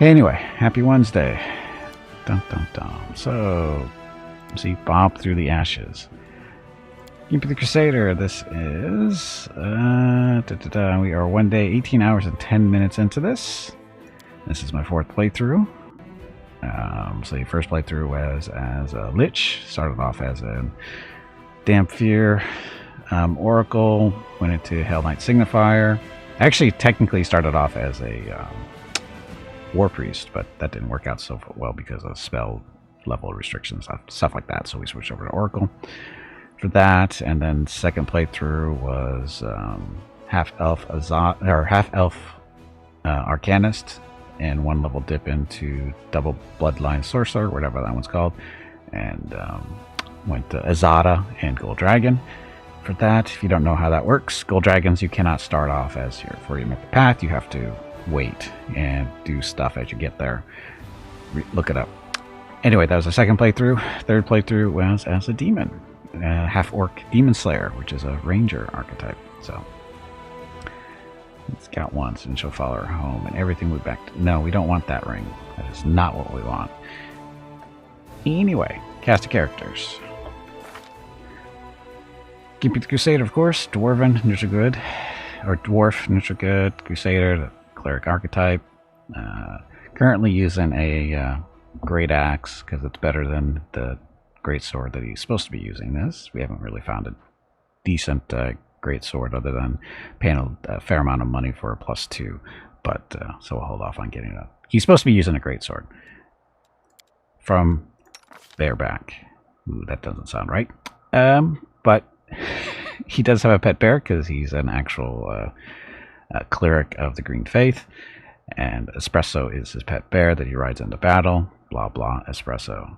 Anyway, happy Wednesday. Dun dun dun. So, see Bob through the ashes. Gimpy the Crusader. This is we are 1 day, 18 hours and 10 minutes into this. This is my 4th playthrough. So the first playthrough was as a Lich. Started off as a Damphir Oracle. Went into Hell Knight Signifier. Actually, technically started off as a War Priest, but that didn't work out so well because of spell level restrictions, stuff like that. So we switched over to Oracle for that, and then second playthrough was half elf Arcanist, and 1 level dip into double bloodline sorcerer, whatever that one's called, and went to Azada and Gold Dragon. For that, if you don't know how that works, Gold Dragons you cannot start off as before you make the path. You have to wait and do stuff as you get there. Look it up. Anyway, that was the second playthrough. Third playthrough was as a demon, half-orc demon slayer, which is a ranger archetype. So let's scout once and she'll follow her home, and everything we back to. No, we don't want that ring. That is not what we want. Anyway, cast of characters. Gimpy the Crusader, of course. Dwarven, neutral good, or dwarf, neutral good. Crusader, the cleric archetype. Currently using a great axe because it's better than the great sword that he's supposed to be using. We haven't really found a decent great sword other than paying a fair amount of money for a +2. But so we'll hold off on getting it. He's supposed to be using a great sword from bareback. Ooh, that doesn't sound right. But he does have a pet bear because he's an actual cleric of the Green Faith, and Espresso is his pet bear that he rides into battle. Blah blah. Espresso,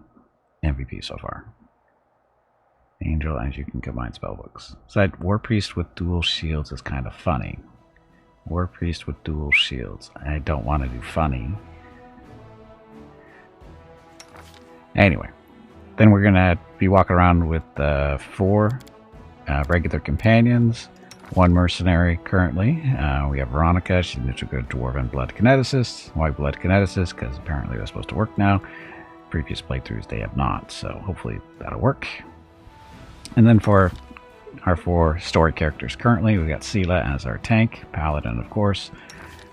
MVP so far. Angel, as you can combine spellbooks. So War Priest with dual shields is kind of funny. War Priest with dual shields. I don't want to do funny. Anyway, then we're gonna be walking around with 4 regular companions, 1 mercenary currently. We have Veronica. She's neutral good dwarven blood kineticist. Why blood kineticist? Because apparently they're supposed to work now. Previous playthroughs they have not, so hopefully that'll work. And then for our 4 story characters currently, we got Sela as our tank, paladin of course.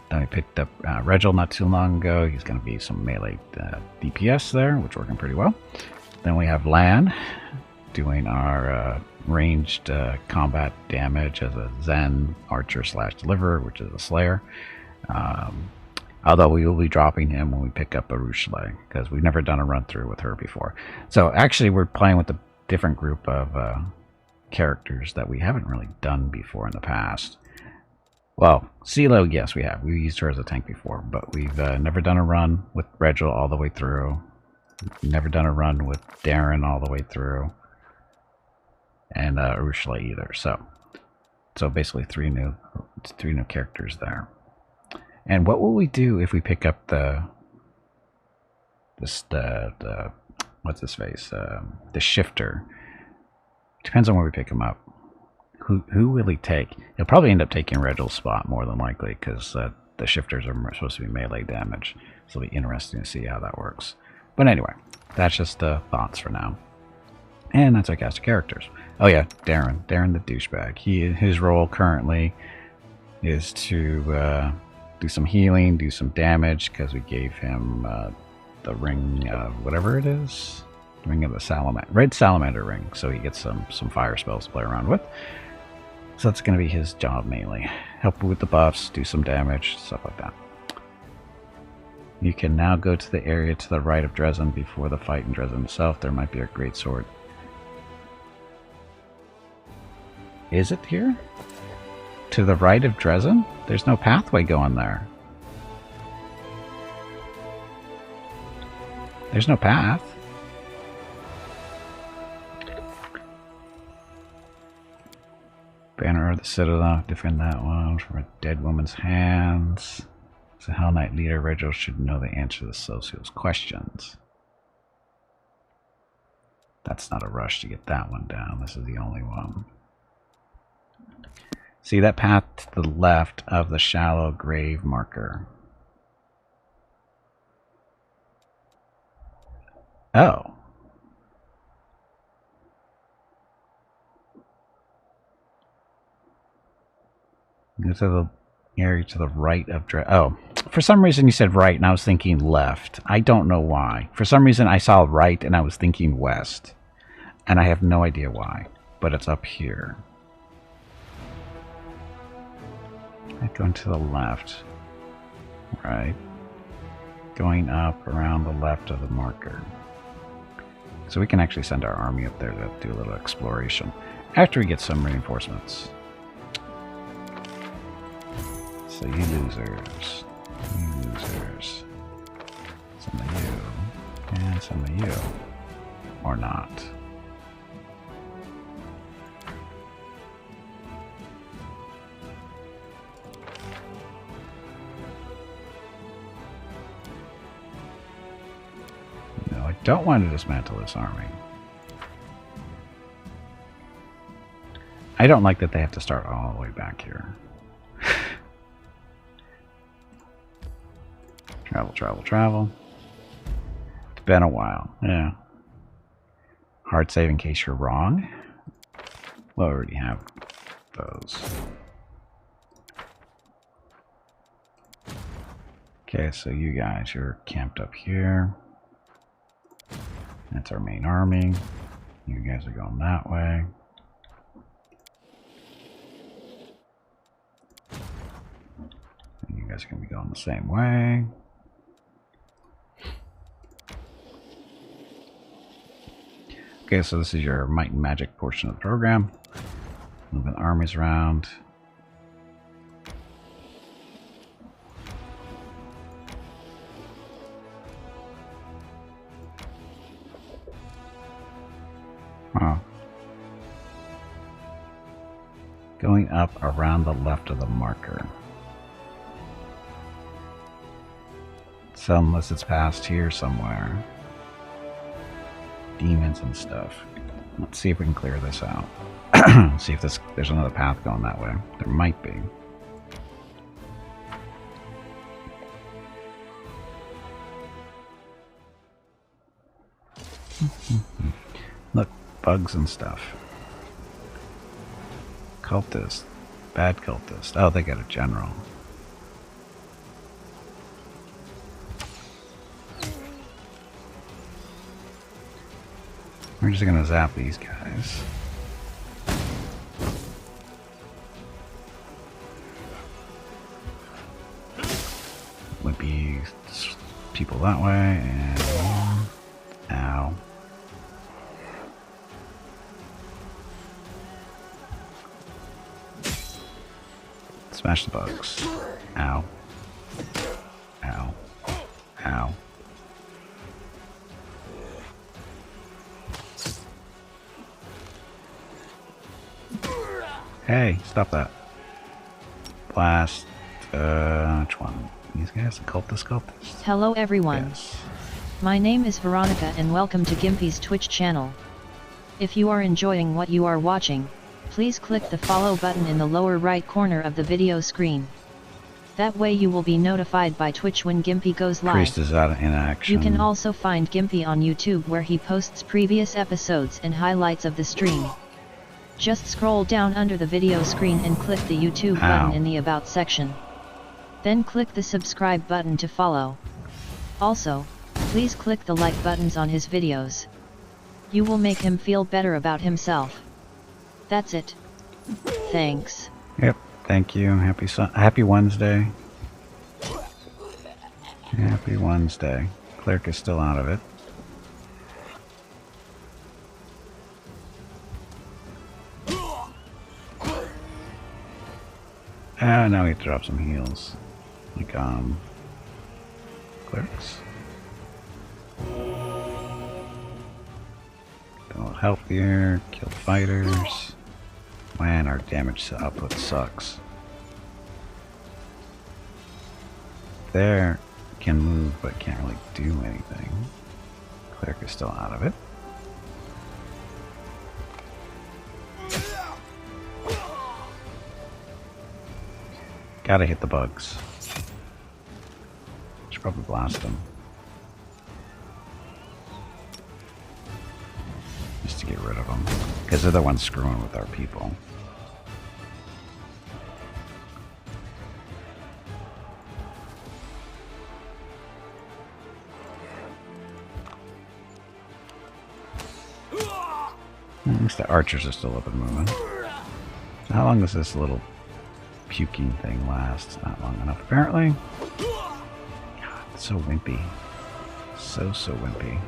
Then we picked up Regil not too long ago. He's going to be some melee DPS there, which is working pretty well. Then we have Lan doing our ranged combat damage as a Zen archer / deliverer, which is a slayer. Although we will be dropping him when we pick up Arushale, because we've never done a run through with her before. So actually we're playing with a different group of characters that we haven't really done before in the past. Well, Sela, yes we have. We used her as a tank before, but we've never done a run with Regil all the way through. Never done a run with Darren all the way through. And Arushale either. So basically 3 new characters there. And what will we do if we pick up the what's his face? The shifter. Depends on where we pick him up. Who will he take? He'll probably end up taking Regil's spot more than likely, because the shifters are supposed to be melee damage. So it'll be interesting to see how that works. But anyway, that's just thoughts for now. And that's our cast of characters. Oh yeah, Darren the douchebag. His role currently is to do some healing, do some damage, because we gave him the ring of whatever it is, ring of the salamander, red salamander ring. So he gets some fire spells to play around with. So that's going to be his job mainly. Help with the buffs, do some damage, stuff like that. You can now go to the area to the right of Drezen before the fight in Drezen itself. There might be a great sword. Is it here? To the right of Drezen? There's no pathway going there. There's no path. Banner of the Citadel, defend that one from a dead woman's hands. As a Hell Knight leader, Regil should know the answer to the Social's questions. That's not a rush to get that one down. This is the only one. See that path to the left of the shallow grave marker? Oh. Go to the area to the right of oh, for some reason you said right and I was thinking left. I don't know why. For some reason I saw right and I was thinking west. And I have no idea why. But it's up here. Going to the left. Right. Going up around the left of the marker. So we can actually send our army up there to do a little exploration. After we get some reinforcements. So you losers. You losers. Some of you. And some of you. Or not. No, I don't want to dismantle this army. I don't like that they have to start all the way back here. Travel, travel, travel. It's been a while, yeah. Hard save in case you're wrong. Well, I already have those. Okay, so you guys, you're camped up here. That's our main army. You guys are going that way. And you guys are going to be going the same way. Okay, so this is your might and magic portion of the program. Moving armies around. Oh. Going up around the left of the marker. So unless it's past here somewhere. Demons and stuff. Let's see if we can clear this out. See if there's another path going that way. There might be. Look, bugs and stuff. Cultist. Bad cultist. Oh, they got a general. We're just gonna zap these guys. Would be people that way, and ow. Smash the bugs. Ow. Ow. Ow. Hey, stop that. Blast. Which one? These guys? Cultist? Hello everyone. Yes. My name is Veronica and welcome to Gimpy's Twitch channel. If you are enjoying what you are watching, please click the follow button in the lower right corner of the video screen. That way you will be notified by Twitch when Gimpy goes live. Priest is out in action. You can also find Gimpy on YouTube where he posts previous episodes and highlights of the stream. Just scroll down under the video screen and click the YouTube button in the About section. Then click the subscribe button to follow. Also, please click the like buttons on his videos. You will make him feel better about himself. That's it. Thanks. Yep, thank you. Happy Wednesday. Happy Wednesday. Cleric is still out of it. Now we have to drop some heals. Like, clerics. A little healthier, kill fighters. Man, our damage output sucks. There, can move, but can't really do anything. Cleric is still out of it. Gotta hit the bugs. Should probably blast them. just to get rid of them, because they're the ones screwing with our people. At least the archers are still up and moving. So how long does this little puking thing last? Not long enough, apparently. God, it's so wimpy. So wimpy.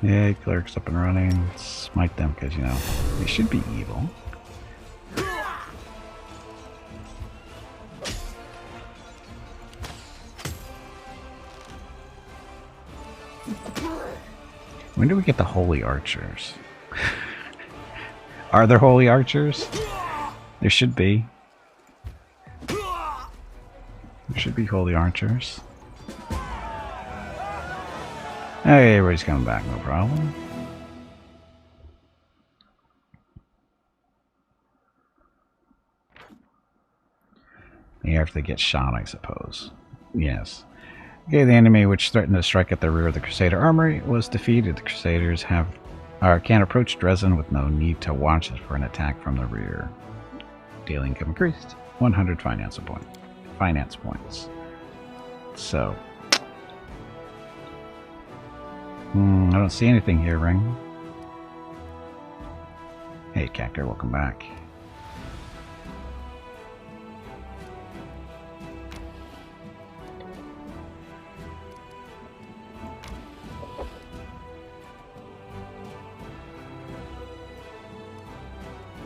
Yay, cleric's up and running. Smite them because, you know, they should be evil. When do we get the holy archers? Are there holy archers? There should be. There should be holy archers. Hey, everybody's coming back, no problem. After they get shot, I suppose. Yes. Okay, the enemy which threatened to strike at the rear of the Crusader armory was defeated. The Crusaders can approach Drezen with no need to watch it for an attack from the rear. Daily income increased. 100 finance points. So, I don't see anything here, Ring. Hey, Cactor, welcome back.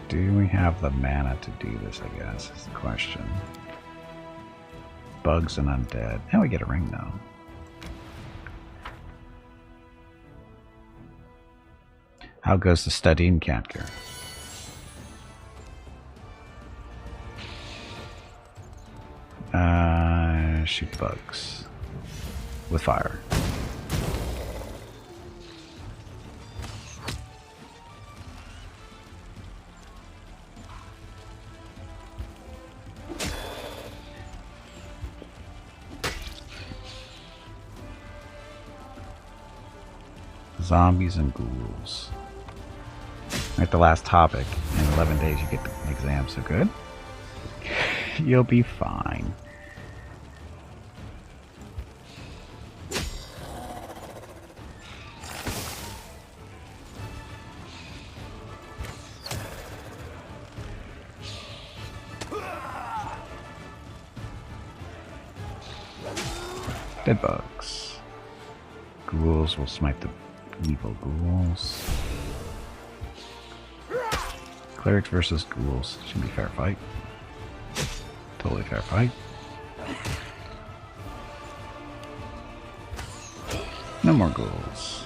Do we have the mana to do this, I guess, is the question. Bugs and undead. Now we get a ring, though. How goes the studying, Catker? Shoot bugs. With fire. Zombies and ghouls. At the last topic, in 11 days you get the exam, so good. You'll be fine. Dead bugs. Ghouls will smite the evil ghouls. Clerics versus ghouls. Should be a fair fight. Totally fair fight. No more ghouls.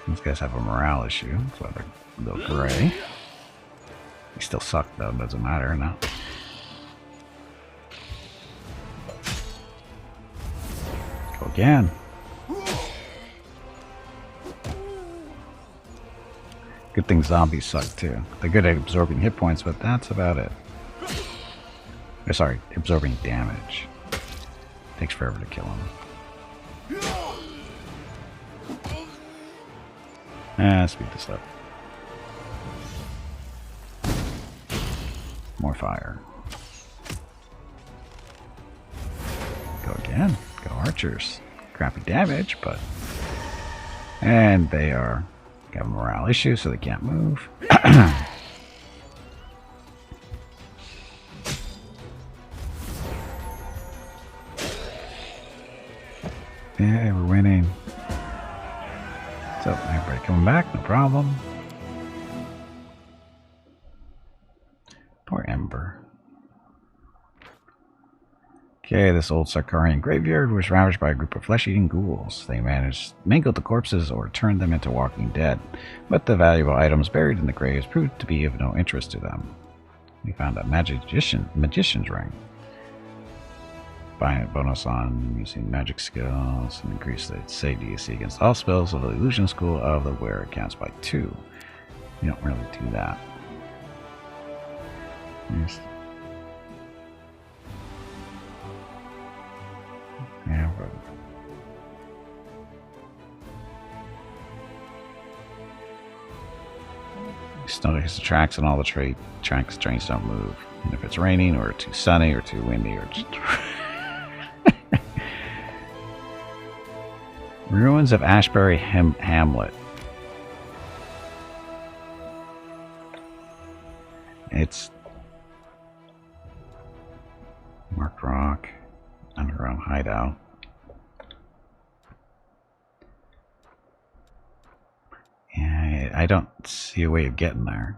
These guys have a morale issue. That's why they're a little gray. They still suck though, doesn't matter now. Go again. Good thing zombies suck too. They're good at absorbing hit points, but that's about it. Oh, sorry, absorbing damage. Takes forever to kill them. Speed this up. More fire. Go again. Go archers. Crappy damage, but... And they are... Got a morale issue, so they can't move. Yeah, we're winning. So, everybody coming back, no problem. Poor Ember. Okay, this old Sarkarian graveyard was ravaged by a group of flesh-eating ghouls. They mangled the corpses or turned them into walking dead, but the valuable items buried in the graves proved to be of no interest to them. We found a magician's ring. Buying a bonus on using magic skills and increase the save DC against all spells of the illusion school of the wearer counts by 2. You don't really do that. Yeah, but still hits the tracks, and all the trains don't move. And if it's raining or too sunny or too windy or just ruins of Ashbury Hamlet. It's marked rock, underground hideout. Yeah, I don't see a way of getting there.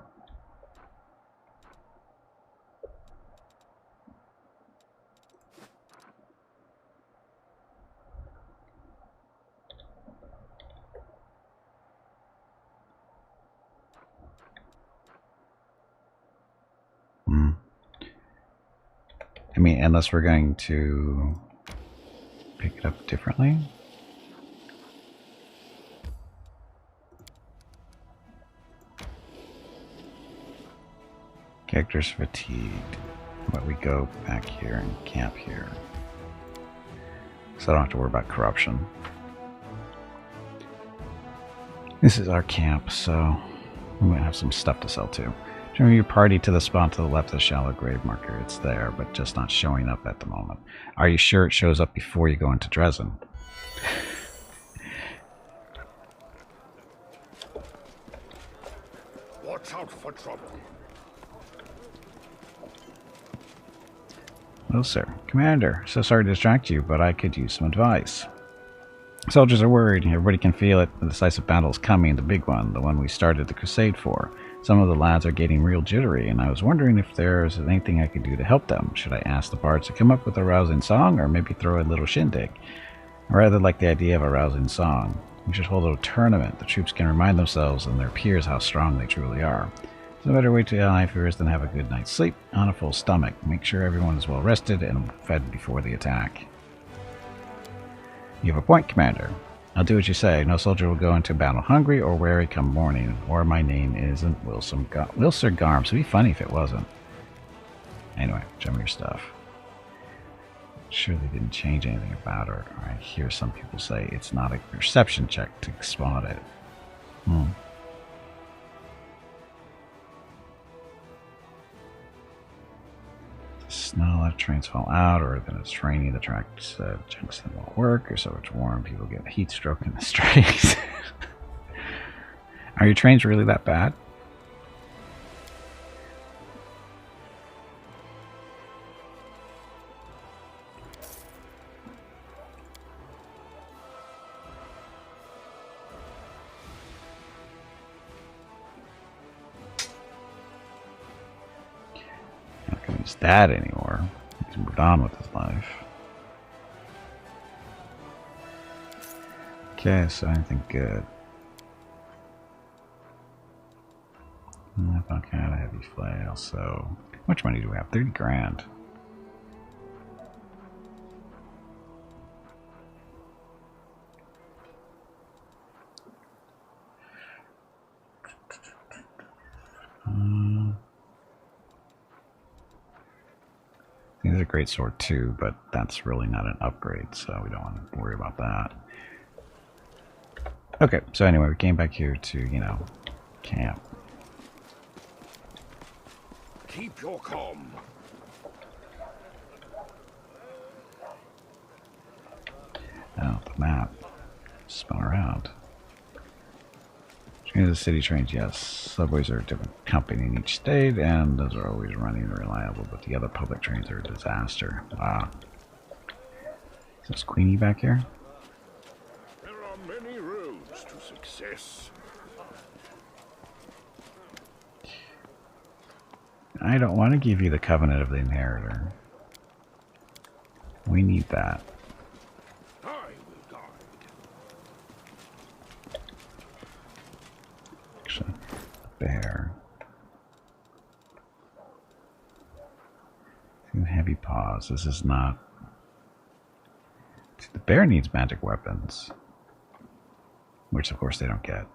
I mean, unless we're going to pick it up differently. Characters fatigued. But we go back here and camp here. So I don't have to worry about corruption. This is our camp, so we might have some stuff to sell too. Turn your party to the spot to the left of the shallow grave marker. It's there, but just not showing up at the moment. Are you sure it shows up before you go into Drezen? Watch out for trouble. Well, sir. Commander, so sorry to distract you, but I could use some advice. Soldiers are worried. Everybody can feel it. The decisive battle is coming, the big one, the one we started the crusade for. Some of the lads are getting real jittery, and I was wondering if there's anything I could do to help them. Should I ask the bards to come up with a rousing song, or maybe throw a little shindig? I rather like the idea of a rousing song. We should hold a tournament. The troops can remind themselves and their peers how strong they truly are. There's no better way to ally fears than have a good night's sleep on a full stomach. Make sure everyone is well rested and fed before the attack. You have a point, Commander. I'll do what you say. No soldier will go into battle hungry or weary come morning, or my name isn't Wilson Garms. It'd be funny if it wasn't. Anyway, show me your stuff. Sure they didn't change anything about her. I hear some people say it's not a perception check to spot it. Snow, let trains fall out, or then it's raining, the tracks junction won't work, or so it's warm, people get heat stroke in the streets. Are your trains really that bad? Not gonna use that anymore. He's moved on with his life. Okay, so anything good. Okay, a heavy flail, so how much money do we have? 30 grand. This is a great sword too, but that's really not an upgrade, so we don't want to worry about that. Okay, so anyway, we came back here to, you know, camp. Keep your calm. Oh, the map. Spun around. Trains the city trains, yes. Subways are a different company in each state, and those are always running and reliable, but the other public trains are a disaster. Wow. Is this Queenie back here? There are many roads to success. I don't want to give you the Covenant of the Inheritor. We need that. I will guide. Actually, bear. Two heavy paws. This is not. The bear needs magic weapons, which of course they don't get.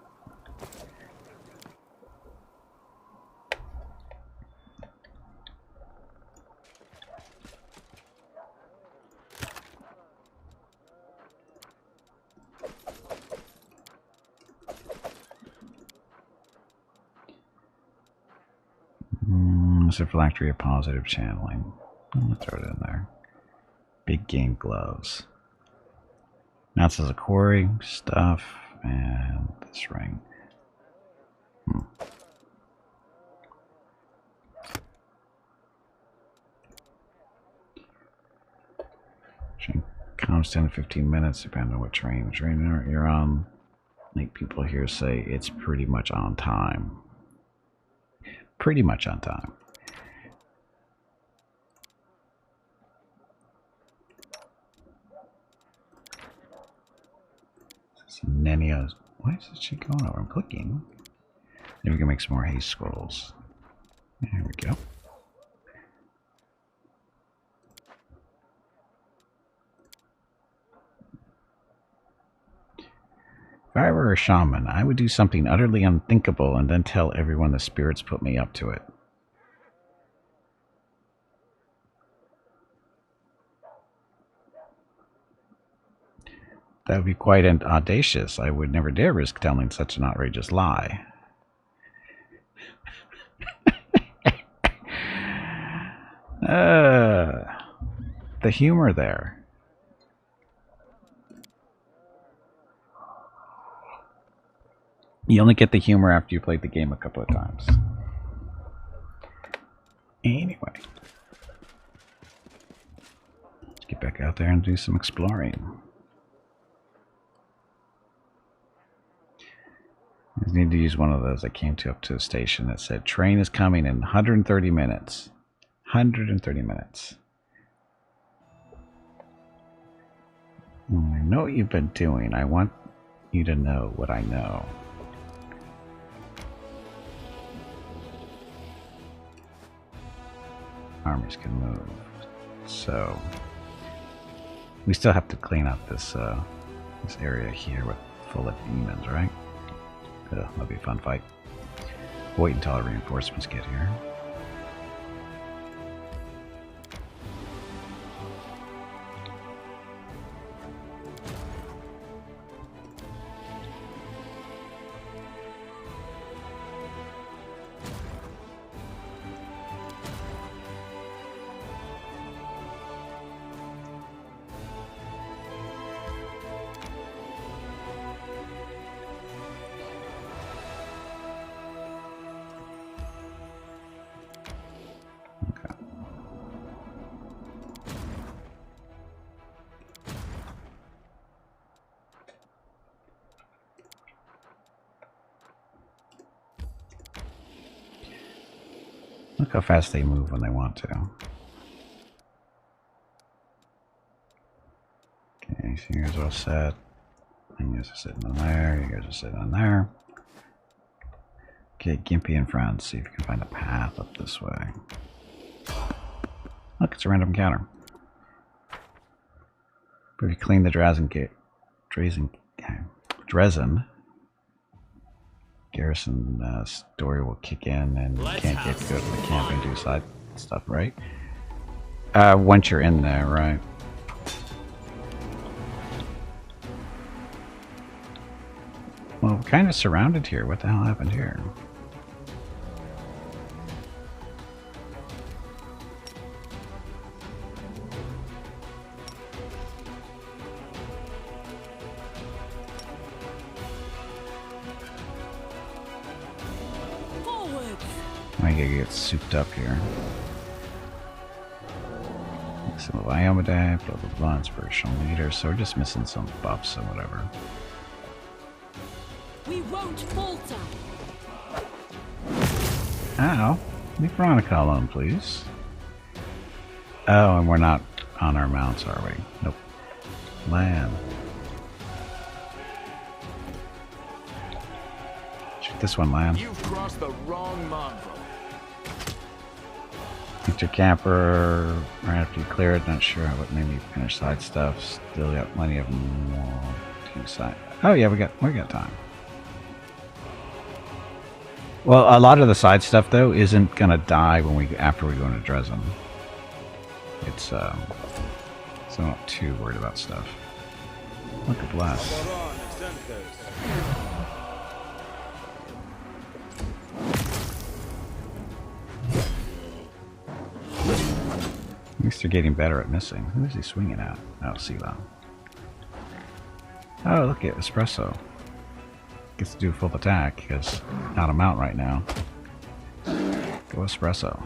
Promise of phylactery of positive channeling. I'm gonna throw it in there. Big game gloves. Mounts as a quarry, stuff, and this ring. Comes 10 to 15 minutes, depending on what train you're on. Like people here say, it's pretty much on time. Pretty much on time. Nenia's. Why is this shit going over? I'm clicking. Maybe we can make some more haste scrolls. There we go. If I were a shaman, I would do something utterly unthinkable and then tell everyone the spirits put me up to it. That would be quite audacious. I would never dare risk telling such an outrageous lie. The humor there. You only get the humor after you played the game a couple of times. Anyway. Let's get back out there and do some exploring. I need to use one of those. I came up to a station that said, train is coming in 130 minutes. 130 minutes. I know what you've been doing. I want you to know what I know. Armies can move. So we still have to clean up this this area here with full of demons, right? That'll be a fun fight. Wait until our reinforcements get here. Look how fast they move when they want to. Okay, so you guys are all set. And you guys are sitting on there. You guys are sitting on there. Okay, Gimpy and friends. See if you can find a path up this way. Look, it's a random encounter. But if you clean the Drezen garrison story will kick in, and you can't get good at the camp and do side stuff, right? Once you're in there, right? Well, we're kind of surrounded here. What the hell happened here? I gotta get souped up here. Some of Iomadae, blah blah blah, inspirational leader, so we're just missing some buffs or whatever. We won't falter. Ow. Leave Veronica alone, please. Oh, and we're not on our mounts, are we? Nope. Land. Shoot this one, land. You've crossed the wrong mongrel. Get your camper right after you clear it. Not sure what made me finish side stuff. Still got plenty of more to side. Oh yeah, we got time. Well, a lot of the side stuff though isn't gonna die when after we go into Drezen. It's so I'm not too worried about stuff. Look at blast. least they're getting better at missing. Who is he swinging at? Oh, Silo. Oh, look at Espresso. Gets to do a full attack because not a mount right now. Go Espresso.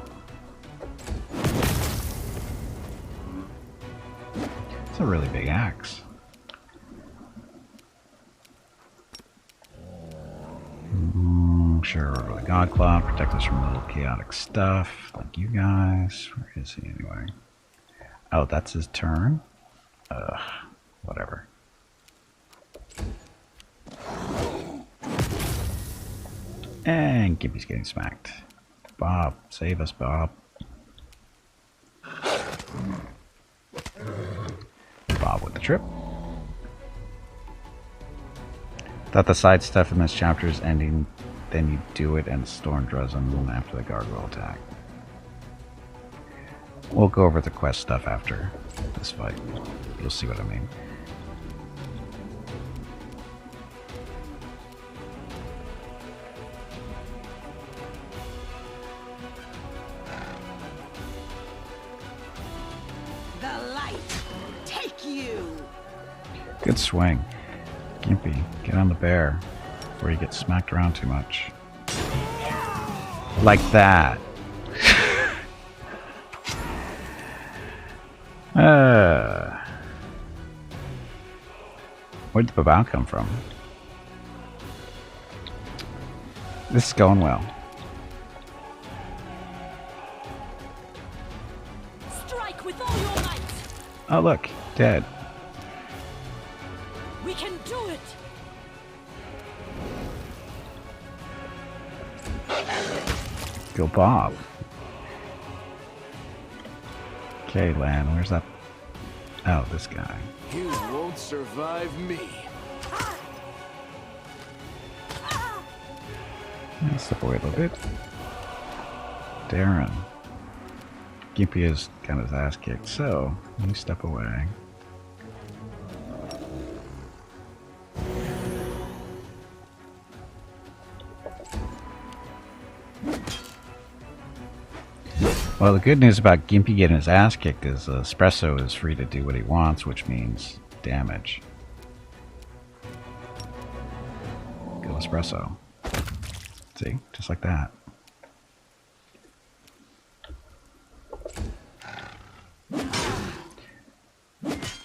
It's a really big axe. Sure, the God Cloud, protect us from little chaotic stuff, like you guys. Where is he anyway? Oh, that's his turn? Whatever. And Gimpy's getting smacked. Bob, save us, Bob. Bob with the trip. Thought the side stuff in this chapter is ending. Then you do it and storm Drezen after the gargoyle attack. We'll go over the quest stuff after this fight. You'll see what I mean. The light take you. Good swing. Gimpy, get on the bear before you get smacked around too much. Like that. Where'd the Babao come from? This is going well. Strike with all your might. Oh look, dead. We can do it. Go Bob. Okay, Lan, where's that? Oh, this guy. You won't survive me. Let's step away a little bit. Darren. Gimpy has got his ass kicked, so you step away. Well, the good news about Gimpy getting his ass kicked is Espresso is free to do what he wants, which means damage. Go Espresso. See? Just like that.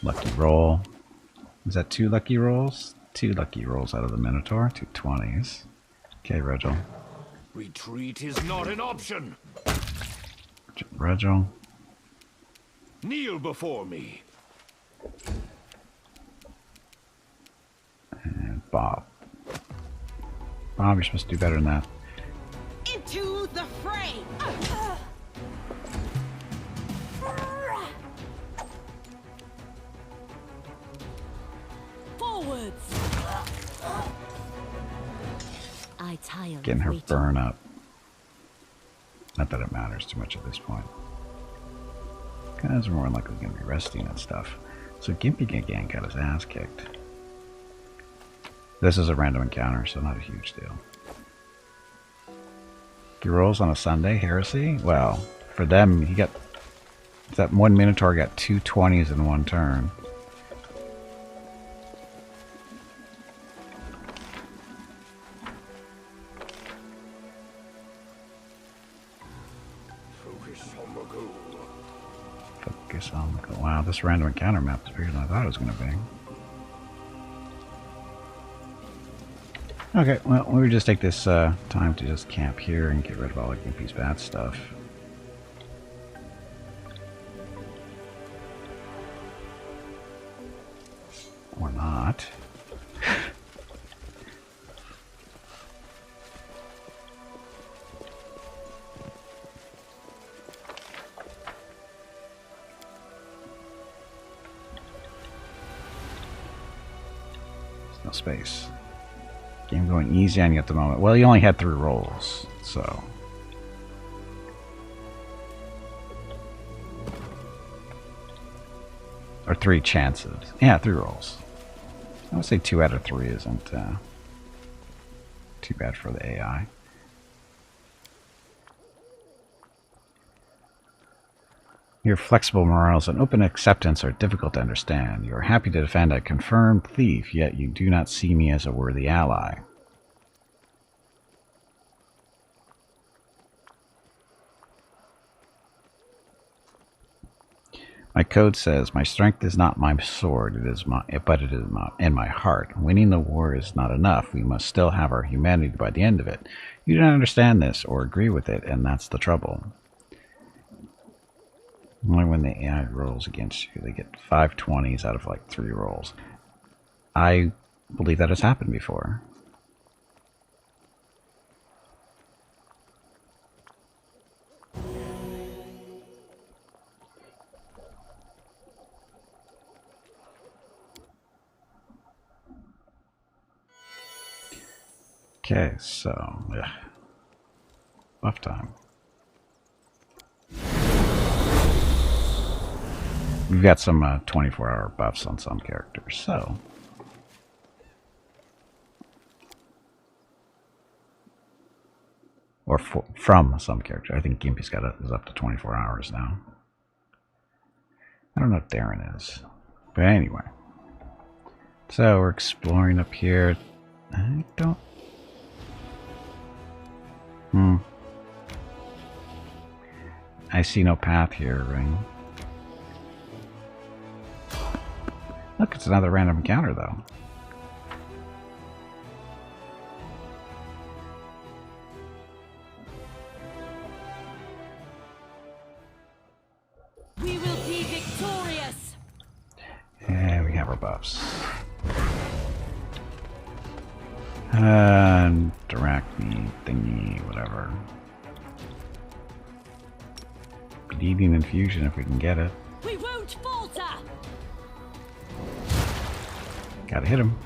Lucky roll. Is that 2 lucky rolls? 2 lucky rolls out of the Minotaur. 2 20s. Okay, Regil. Retreat is not an option. Regil. Kneel before me. And Bob. Bob, you're supposed to do better than that. Into the fray. Forwards. I tire. Getting her burn up. Not that it matters too much at this point. Guys are more likely going to be resting and stuff. So Gimpy again got his ass kicked. This is a random encounter, so not a huge deal. He rolls on a Sunday, Heresy? Well, for them, he got... That one Minotaur got 2 20s in one turn. Focus on the goal. Wow, this random encounter map is bigger than I thought it was going to be. Okay, well, we'll just take this time to just camp here and get rid of all of Gimpy's bad stuff. Or not. There's no space. Game going easy on you at the moment. Well, you only had 3 rolls, so... Or 3 chances. Yeah, 3 rolls. I would say 2 out of 3 isn't too bad for the AI. Your flexible morals and open acceptance are difficult to understand. You are happy to defend a confirmed thief, yet you do not see me as a worthy ally. My code says, my strength is not my sword, but it is in my heart. Winning the war is not enough. We must still have our humanity by the end of it. You do not understand this or agree with it, and that's the trouble. Only when the AI rolls against you, they get 5 20s out of like 3 rolls. I believe that has happened before. Okay, so, yeah. Buff time. We've got some 24-hour buffs on some characters, so. Or from some character. I think Gimpy's got is up to 24 hours now. I don't know if Darren is. But anyway. So we're exploring up here. I don't... I see no path here, Ring. Look, it's another random encounter, though. We will be victorious. And we have our buffs. Arachne thingy, whatever. Bleeding infusion if we can get it. We won't falter. Gotta hit him.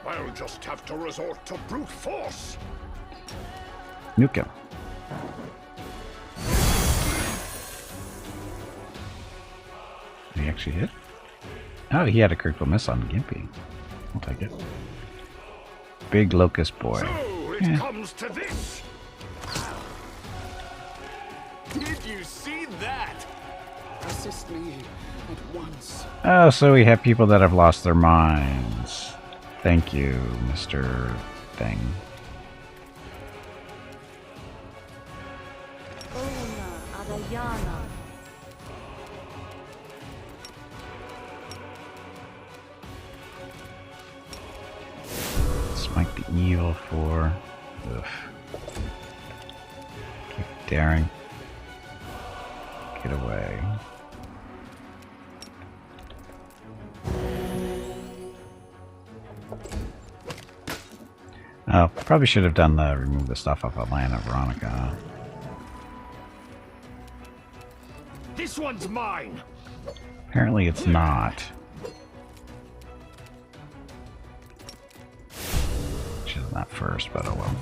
I'll just have to resort to brute force. Nuke him. Did he actually hit? Oh, he had a critical miss on Gimpy. I'll take it. Big locust boy. So it comes to this. Did you see that? Assist me at once. Oh, so we have people that have lost their minds. Thank you, Mr. Thing. Smite the evil for. Ugh. Keep daring. Get away. Oh, probably should have done the remove the stuff off of Lana Veronica. This one's mine. Apparently it's not. Which is not first, but oh well.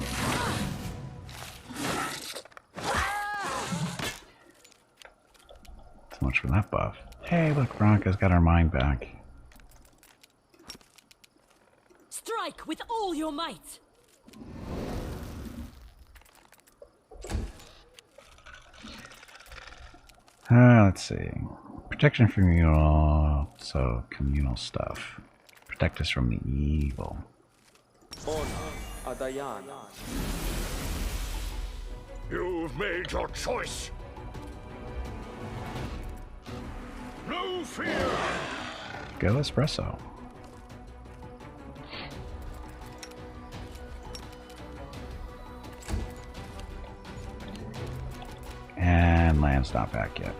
So much for that buff. Hey, look, Veronica's got her mind back. Strike with all your might. Let's see. Protection from communal, so communal stuff. Protect us from the evil. You've made your choice. No fear. Go espresso. And land's not back yet.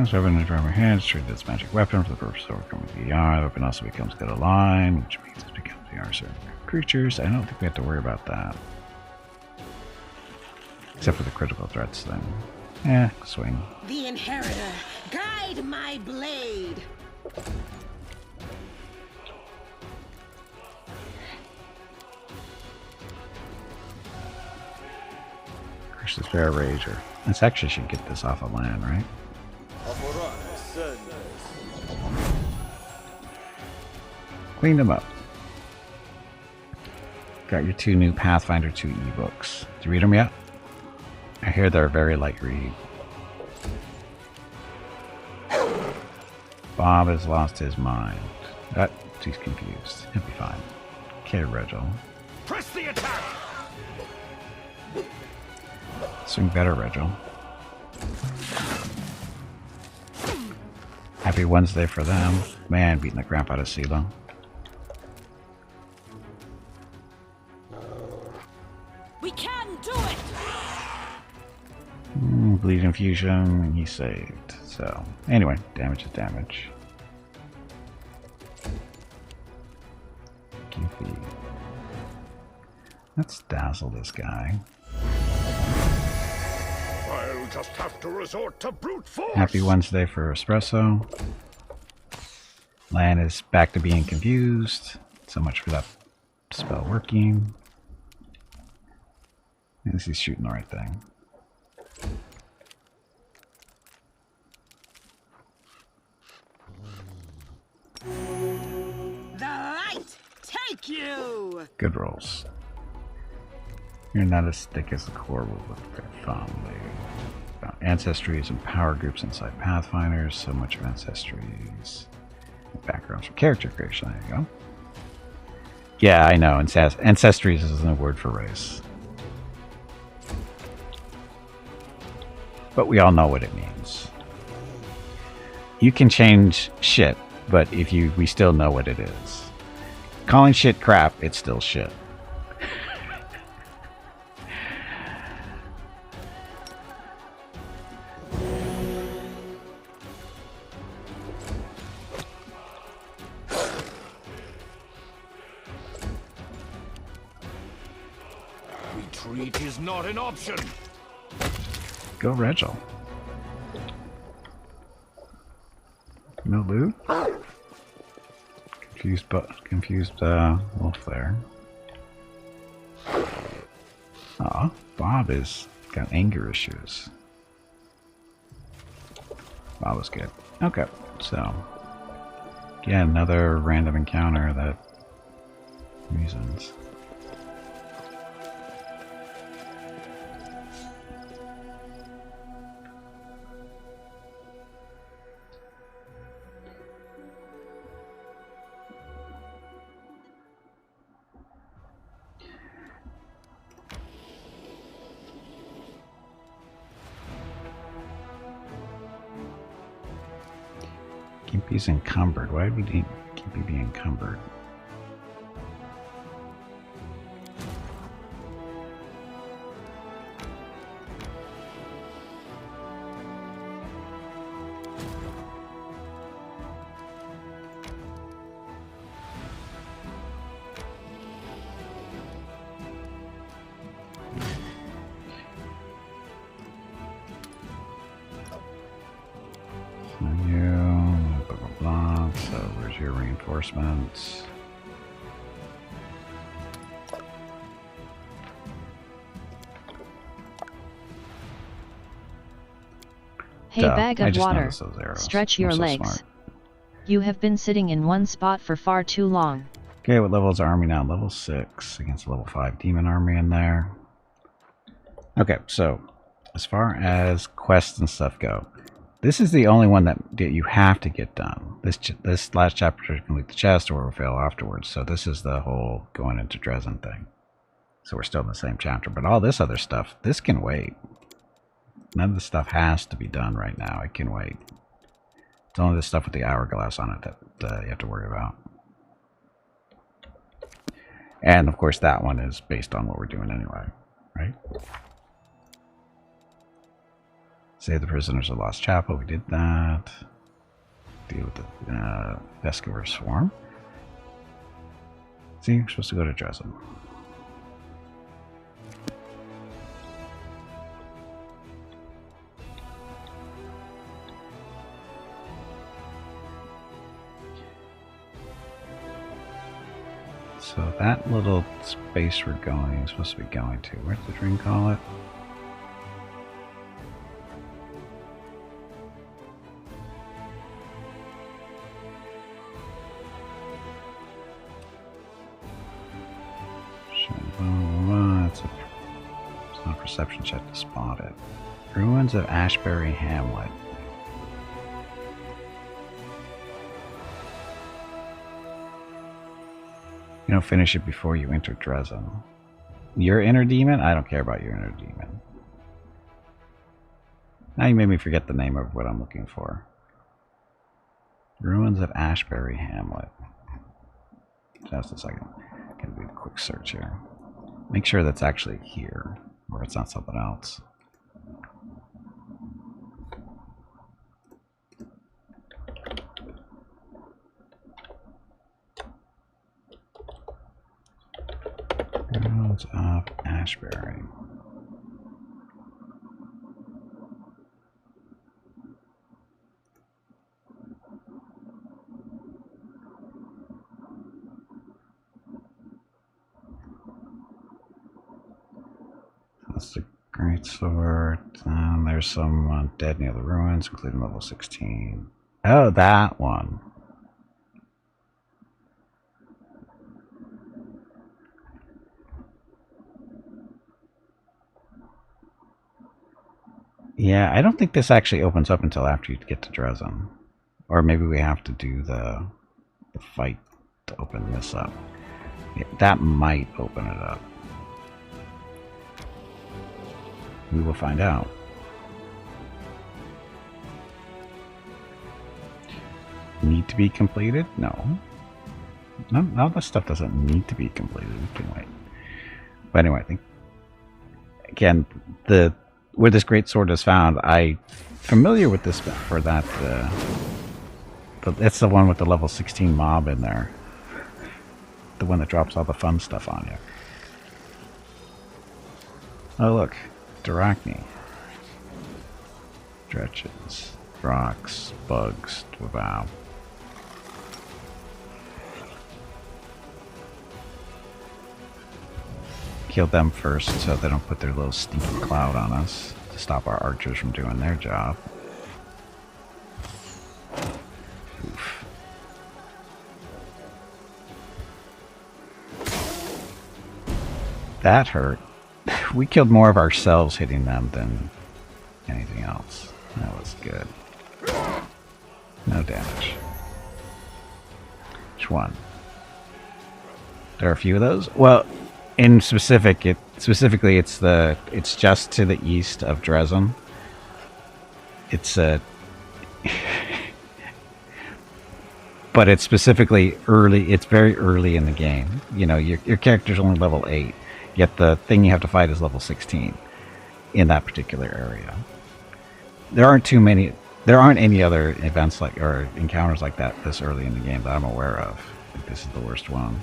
So weapon in our hands, treat this magic weapon for the purpose of overcoming VR. The weapon also becomes good aligned, which means it becomes VR certain creatures. I don't think we have to worry about that. Except for the critical threats thing. Yeah, swing. The Inheritor, guide my blade. Despair, Rage, or... This actually should get this off of land, right? Clean them up. Got your 2 new Pathfinder 2 ebooks. Did you read them yet? I hear they're a very light read. Bob has lost his mind. He's confused. He'll be fine. Okay, Regil. Press the attack! Swing better, Regil. Happy Wednesday for them. Man, beating the crap out of CeeLo. We can do it! Bleed infusion, he saved. So, anyway, damage is damage. Gimpy. Let's dazzle this guy. I'll just have to resort to brute force. Happy Wednesday for Espresso. Lan is back to being confused. So much for that spell working. Is he shooting the right thing? The light take you! Good rolls. You're not as thick as the core will look very fondly. Ancestries and power groups inside Pathfinders. So much of ancestries. Backgrounds for character creation. There you go. Yeah, I know. Ancestries isn't a word for race. But we all know what it means. You can change shit, but we still know what it is. Calling shit crap, it's still shit. Retreat is not an option. Go Regil. No loot? Confused wolf there. Aw, Bob is got anger issues. Bob was good. Okay, so yeah, another random encounter that reasons. Gimpy's encumbered. Why would Gimpy be encumbered? Reinforcements. Hey, bag of water, stretch your legs. Smart. You have been sitting in one spot for far too long. Okay, what level is our army now? Level 6 against level 5 demon army in there. Okay, so as far as quests and stuff go, this is the only one that you have to get done. This last chapter to complete the chest or will fail afterwards. So this is the whole going into Drezen thing. So we're still in the same chapter. But all this other stuff, this can wait. None of the stuff has to be done right now. It can wait. It's only the stuff with the hourglass on it that you have to worry about. And of course that one is based on what we're doing anyway, right? Save the prisoners of Lost Chapel. We did that. Deal with the Vescover Swarm. See, we're supposed to go to Drezen. So that little space we're going is supposed to be going to. Where's the dream call it? perception check to spot it. Ruins of Ashbury Hamlet. You don't finish it before you enter Drezen. Your inner demon? I don't care about your inner demon. Now you made me forget the name of what I'm looking for. Ruins of Ashbury Hamlet. Just a second. Gonna do a quick search here. Make sure that's actually here, or it's not something else. Ruins of Ashbury. That's the great sword. There's some dead near the ruins, including level 16. Oh, that one. Yeah, I don't think this actually opens up until after you get to Drezen. Or maybe we have to do the fight to open this up. Yeah, that might open it up. We will find out. Need to be completed? No. No, this stuff doesn't need to be completed. We can wait. But anyway, I think again, where this great sword is found, I'm familiar with this for that. It's the one with the level 16 mob in there. The one that drops all the fun stuff on you. Oh look, Darachne. Stretches, rocks, bugs, wow. Kill them first so they don't put their little stinky cloud on us to stop our archers from doing their job. Oof. That hurt. We killed more of ourselves hitting them than anything else. That was good. No damage. Which one? There are a few of those? Well, in specifically, it's just to the east of Drezen. It's a, but it's specifically early. It's very early in the game. You know, your character's only level 8, yet the thing you have to fight is level 16 in that particular area. There aren't any other events like or encounters like that this early in the game that I'm aware of. I think this is the worst one.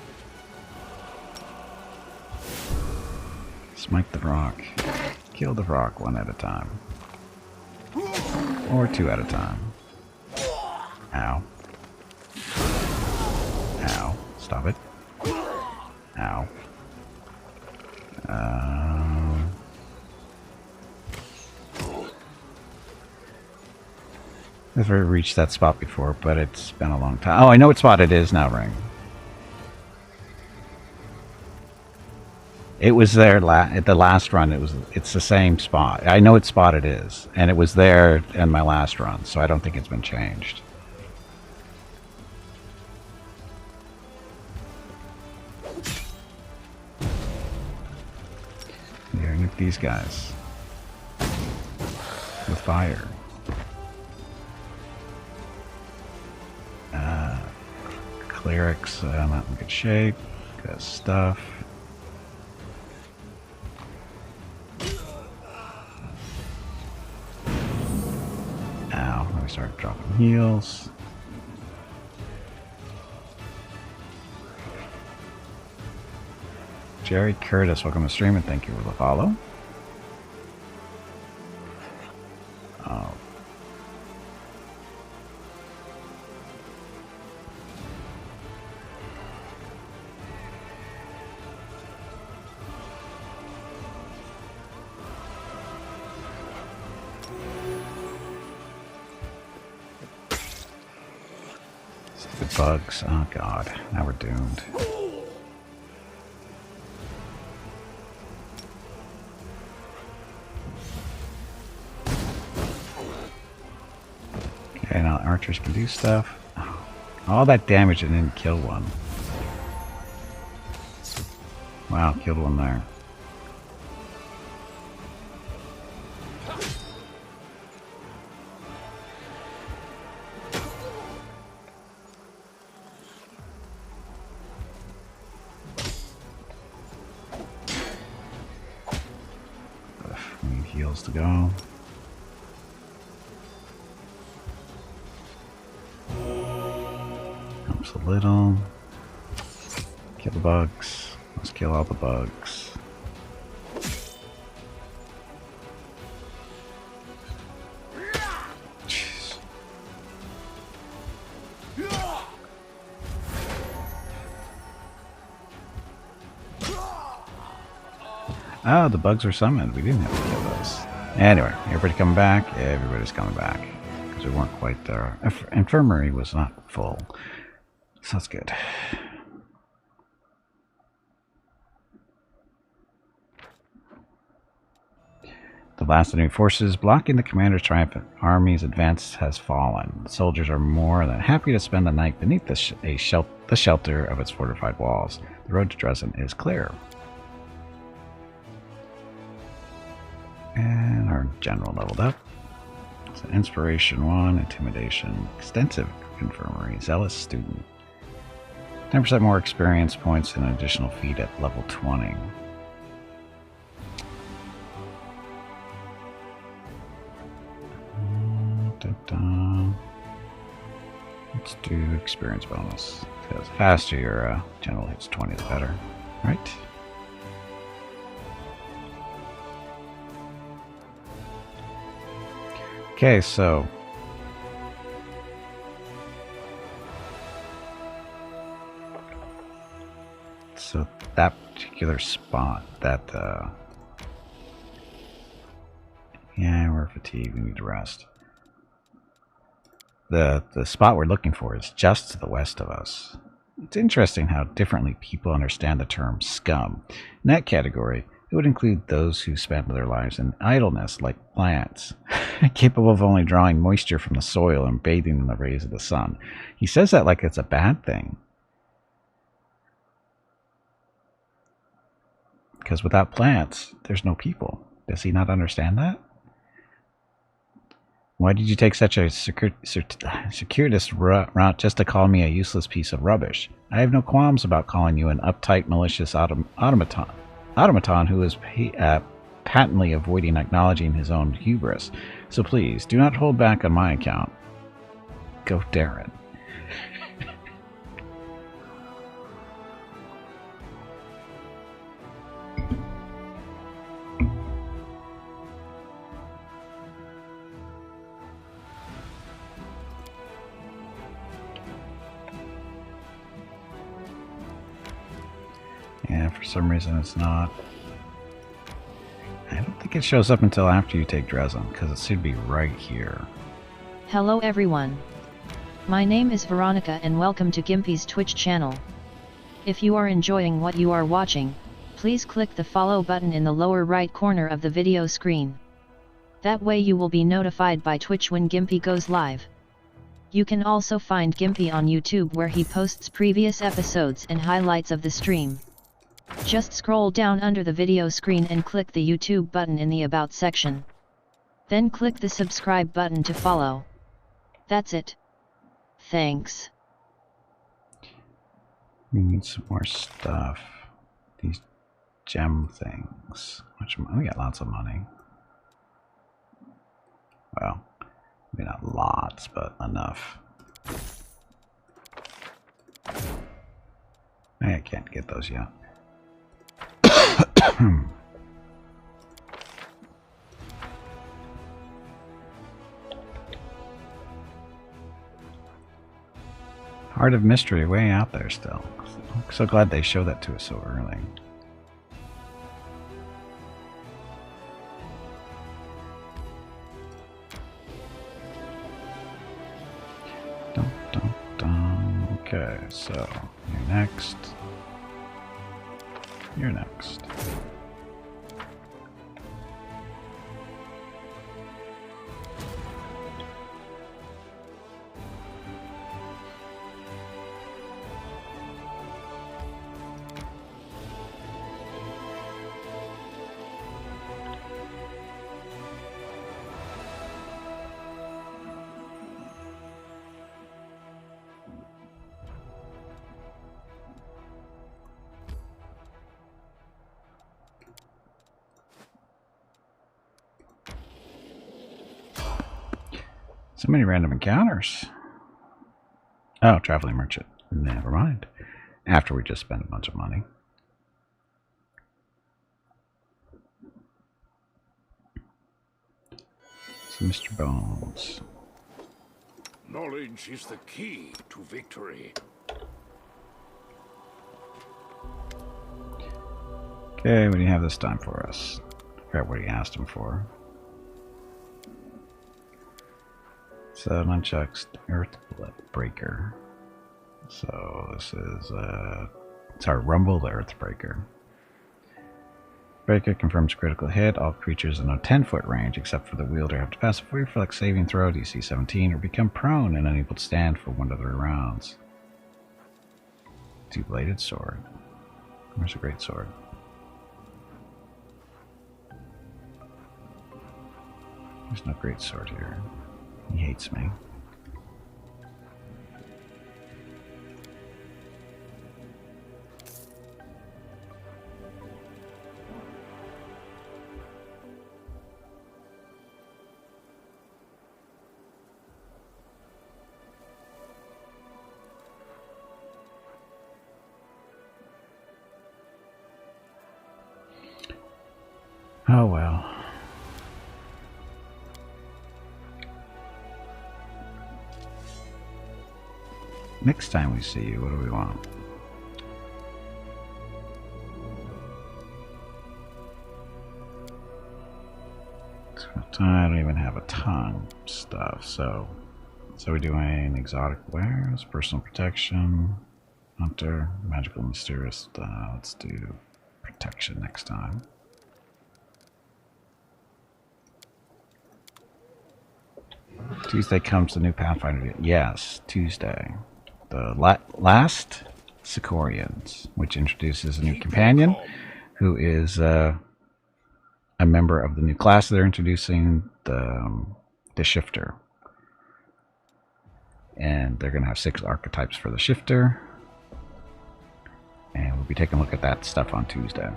Smite the rock. Kill the rock one at a time. Or two at a time. Ow. Ow. Stop it. Ow. I've never reached that spot before, but it's been a long time. Oh, I know what spot it is now, Ring. It was there at the last run. It's the same spot. I know what spot it is, and it was there in my last run, so I don't think it's been changed. Here, look at these guys with fire. Clerics, not in good shape. Good stuff. Ow, let me start dropping heals. Jerry Curtis, welcome to stream and thank you for the follow. Oh. Stupid bugs. Oh god, now we're doomed. archers can do stuff. All that damage and didn't kill one. Wow, killed one there. We need heals to go. Helps a little. Kill the bugs. Let's kill all the bugs. Jeez. Oh, the bugs were summoned. We didn't have to kill those. Anyway, everybody coming back? Everybody's coming back. Because we weren't quite there. Infirmary was not full. So that's good. The last enemy forces blocking the commander's triumphant army's advance has fallen. The soldiers are more than happy to spend the night beneath the shelter of its fortified walls. The road to Drezen is clear. And our general leveled up. So Inspiration 1, Intimidation, Extensive Infirmary, Zealous Student. 10% more experience points and an additional feat at level 20. Let's do experience bonus. Because the faster your general hits 20, the better. Right? Okay, so that particular spot, that yeah, we're fatigued, we need to rest. The spot we're looking for is just to the west of us. It's interesting how differently people understand the term scum. In that category, it would include those who spend their lives in idleness, like plants, capable of only drawing moisture from the soil and bathing in the rays of the sun. He says that like it's a bad thing. Because without plants, there's no people. Does he not understand that? Why did you take such a circuitous route just to call me a useless piece of rubbish? I have no qualms about calling you an uptight, malicious automaton who is patently avoiding acknowledging his own hubris. So please, do not hold back on my account. Go Darren. Yeah, for some reason it's not. I don't think it shows up until after you take Drezen, because it should be right here. Hello everyone. My name is Veronica and welcome to Gimpy's Twitch channel. If you are enjoying what you are watching, please click the follow button in the lower right corner of the video screen. That way you will be notified by Twitch when Gimpy goes live. You can also find Gimpy on YouTube where he posts previous episodes and highlights of the stream. Just scroll down under the video screen and click the YouTube button in the About section. Then click the subscribe button to follow. That's it. Thanks. We need some more stuff. These gem things. We got lots of money. Well, maybe not lots, but enough. I can't get those yet. Heart of Mystery way out there still. I'm so glad they showed that to us so early. Dun, dun, dun. Okay, so you're next. You're next. So many random encounters. Oh, traveling merchant. Never mind. After we just spent a bunch of money. So Mr. Bones. Knowledge is the key to victory. Okay, what do you have this time for us? I forgot what he asked him for. So nunchucks, Earth Breaker. So this is sorry, Rumble the Earthbreaker. Breaker confirms critical hit. All creatures in a 10-foot range, except for the wielder, have to pass a reflex saving throw, DC 17, or become prone and unable to stand for 1 to 3 rounds. Two-bladed sword. Where's a great sword? There's no great sword here. He hates me. Oh well. Next time we see you, what do we want? I don't even have a ton of stuff, so we're doing exotic wares, personal protection, hunter, magical, mysterious. Let's do protection next time. Tuesday comes the new Pathfinder. Yes, Tuesday. The last Sicorians, which introduces a new companion who is a member of the new class they're introducing, the Shifter. And they're going to have 6 archetypes for the Shifter. And we'll be taking a look at that stuff on Tuesday.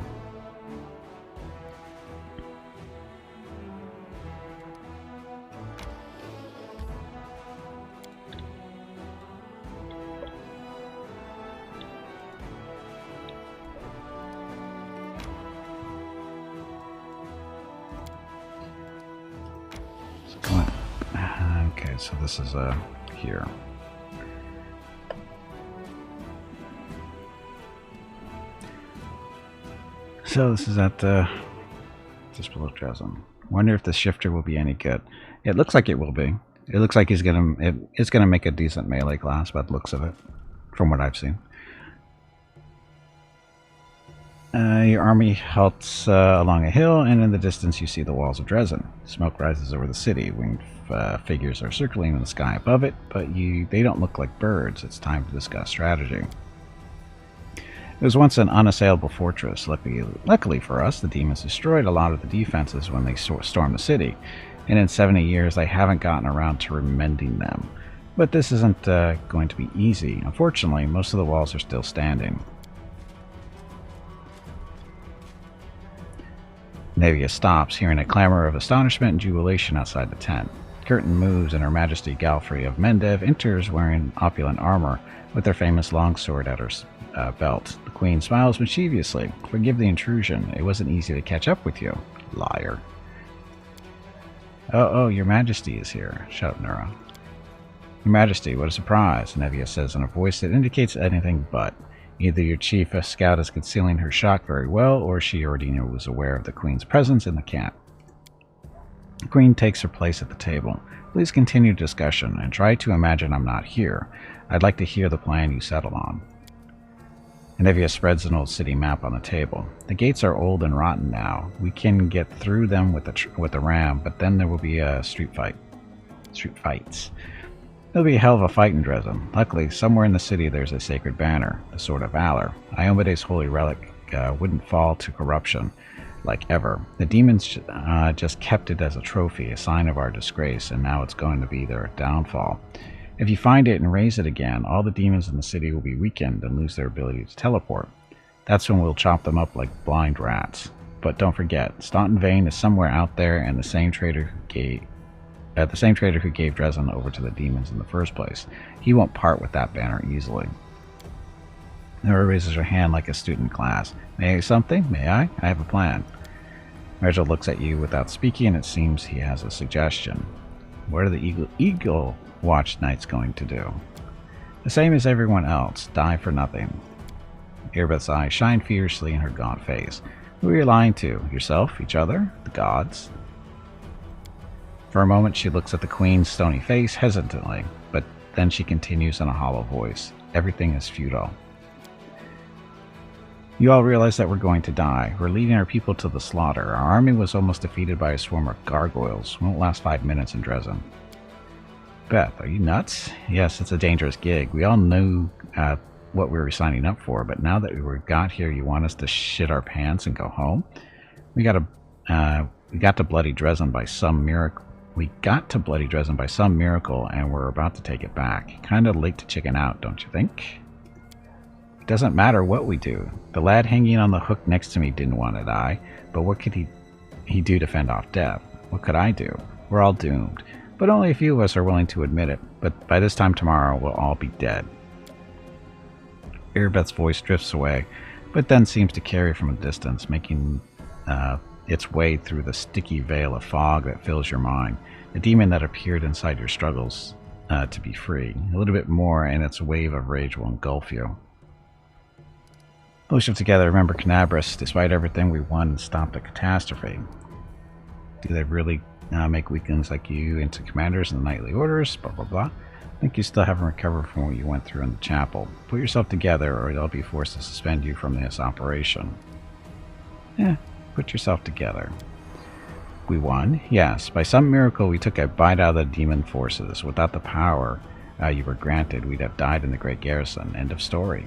Okay, so this is here. So this is at just below Drezen. Wonder if the Shifter will be any good. It looks like it will be. It looks like it's gonna make a decent melee class by the looks of it, from what I've seen. Your army halts along a hill, and in the distance you see the walls of Drezen. Smoke rises over the city. Winged figures are circling in the sky above it, but they don't look like birds. It's time to discuss strategy. It was once an unassailable fortress. Luckily for us, the demons destroyed a lot of the defenses when they stormed the city, and in 70 years they haven't gotten around to remending them. But this isn't going to be easy. Unfortunately, most of the walls are still standing. Nevia stops, hearing a clamor of astonishment and jubilation outside the tent. Curtain moves, and Her Majesty Galfrey of Mendev enters wearing opulent armor, with her famous longsword at her belt. The Queen smiles mischievously. "Forgive the intrusion. It wasn't easy to catch up with you." Liar. Oh, Your Majesty is here. Shut up, Nura. "Your Majesty, what a surprise," Nevia says in a voice that indicates anything but. Either your chief scout is concealing her shock very well, or she already was aware of the Queen's presence in the camp. The Queen takes her place at the table. "Please continue discussion, and try to imagine I'm not here. I'd like to hear the plan you settled on." Nevia spreads an old city map on the table. "The gates are old and rotten now. We can get through them with the ram, but then there will be a street fights. There'll be a hell of a fight in Drezen. Luckily, somewhere in the city there's a sacred banner, the Sword of Valor. Iomede's holy relic wouldn't fall to corruption like ever. The demons just kept it as a trophy, a sign of our disgrace, and now it's going to be their downfall. If you find it and raise it again, all the demons in the city will be weakened and lose their ability to teleport. That's when we'll chop them up like blind rats. But don't forget, Staunton Vane is somewhere out there, and the same traitor the same traitor who gave Drezen over to the demons in the first place. He won't part with that banner easily. Nora raises her hand like a student in class. May I something? May I? I have a plan. Reginald looks at you without speaking, and it seems he has a suggestion. What are the Eagle Watch Knights going to do? The same as everyone else. Die for nothing. Erebeth's eyes shine fiercely in her gaunt face. Who are you lying to? Yourself? Each other? The gods? For a moment she looks at the Queen's stony face hesitantly, but then she continues in a hollow voice. Everything is futile. You all realize that we're going to die. We're leading our people to the slaughter. Our army was almost defeated by a swarm of gargoyles. Won't last 5 minutes in Drezen. Beth, are you nuts? Yes, it's a dangerous gig. We all knew what we were signing up for, but now that we got here, you want us to shit our pants and go home? We got to bloody Drezen by some miracle. We got to bloody Drezen by some miracle, and we're about to take it back. Kind of late to chicken out, don't you think? It doesn't matter what we do. The lad hanging on the hook next to me didn't want to die, but what could he do to fend off death? What could I do? We're all doomed, but only a few of us are willing to admit it. But by this time tomorrow, we'll all be dead. Erebeth's voice drifts away, but then seems to carry from a distance, making its way through the sticky veil of fog that fills your mind. The demon that appeared inside your struggles to be free. A little bit more, and its wave of rage will engulf you. Pull yourself together. Remember Canabras. Despite everything, we won and stopped a catastrophe. Do they really make weaklings like you into commanders in the knightly orders? Blah, blah, blah. I think you still haven't recovered from what you went through in the chapel. Put yourself together, or they'll be forced to suspend you from this operation. Put yourself together. We won? Yes. By some miracle, we took a bite out of the demon forces. Without the power you were granted, we'd have died in the Great Garrison. End of story.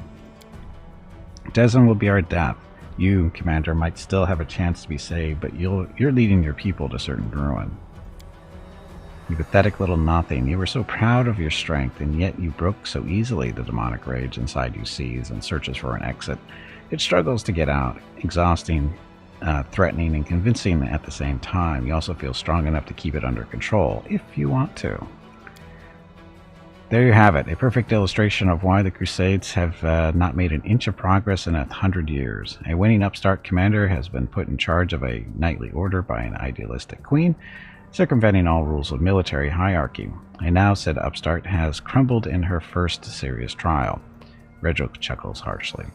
Drezen will be our death. You, Commander, might still have a chance to be saved, but you're leading your people to certain ruin. You pathetic little nothing. You were so proud of your strength, and yet you broke so easily. The demonic rage inside you sees and searches for an exit. It struggles to get out, exhausting, threatening, and convincing at the same time. You also feel strong enough to keep it under control, if you want to. There you have it, a perfect illustration of why the Crusades have not made an inch of progress in 100 years. A winning upstart commander has been put in charge of a knightly order by an idealistic queen, circumventing all rules of military hierarchy. A now said upstart has crumbled in her first serious trial. Reginald chuckles harshly.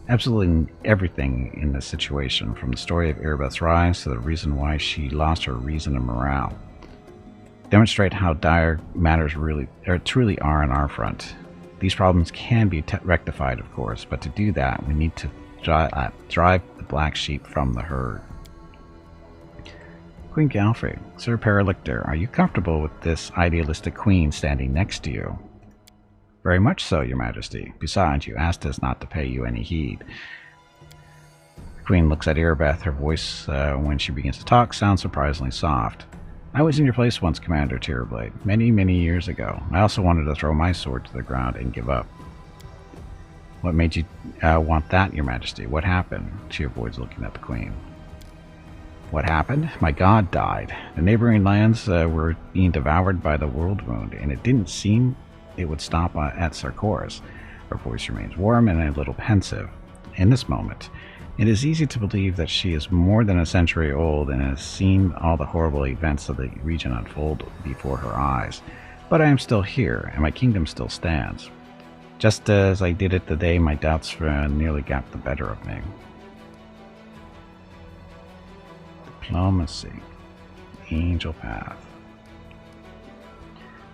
Absolutely everything in this situation, from the story of Erebeth's rise to the reason why she lost her reason and morale, demonstrate how dire matters truly are on our front. These problems can be rectified, of course, but to do that, we need to drive the black sheep from the herd. Queen Galfrey, Sir Paralictor, are you comfortable with this idealistic queen standing next to you? Very much so, Your Majesty. Besides, you asked us not to pay you any heed. The Queen looks at Erebeth. Her voice, when she begins to talk, sounds surprisingly soft. I was in your place once, Commander Tierblade, many, many years ago. I also wanted to throw my sword to the ground and give up. What made you want that, Your Majesty? What happened? She avoids looking at the Queen. What happened? My god died. The neighboring lands were being devoured by the world wound, and it didn't seem it would stop at Sarkoris. Her voice remains warm and a little pensive. In this moment, it is easy to believe that she is more than a century old and has seen all the horrible events of the region unfold before her eyes. But I am still here, and my kingdom still stands. Just as I did it the day my doubts nearly got the better of me. Diplomacy. Angel path.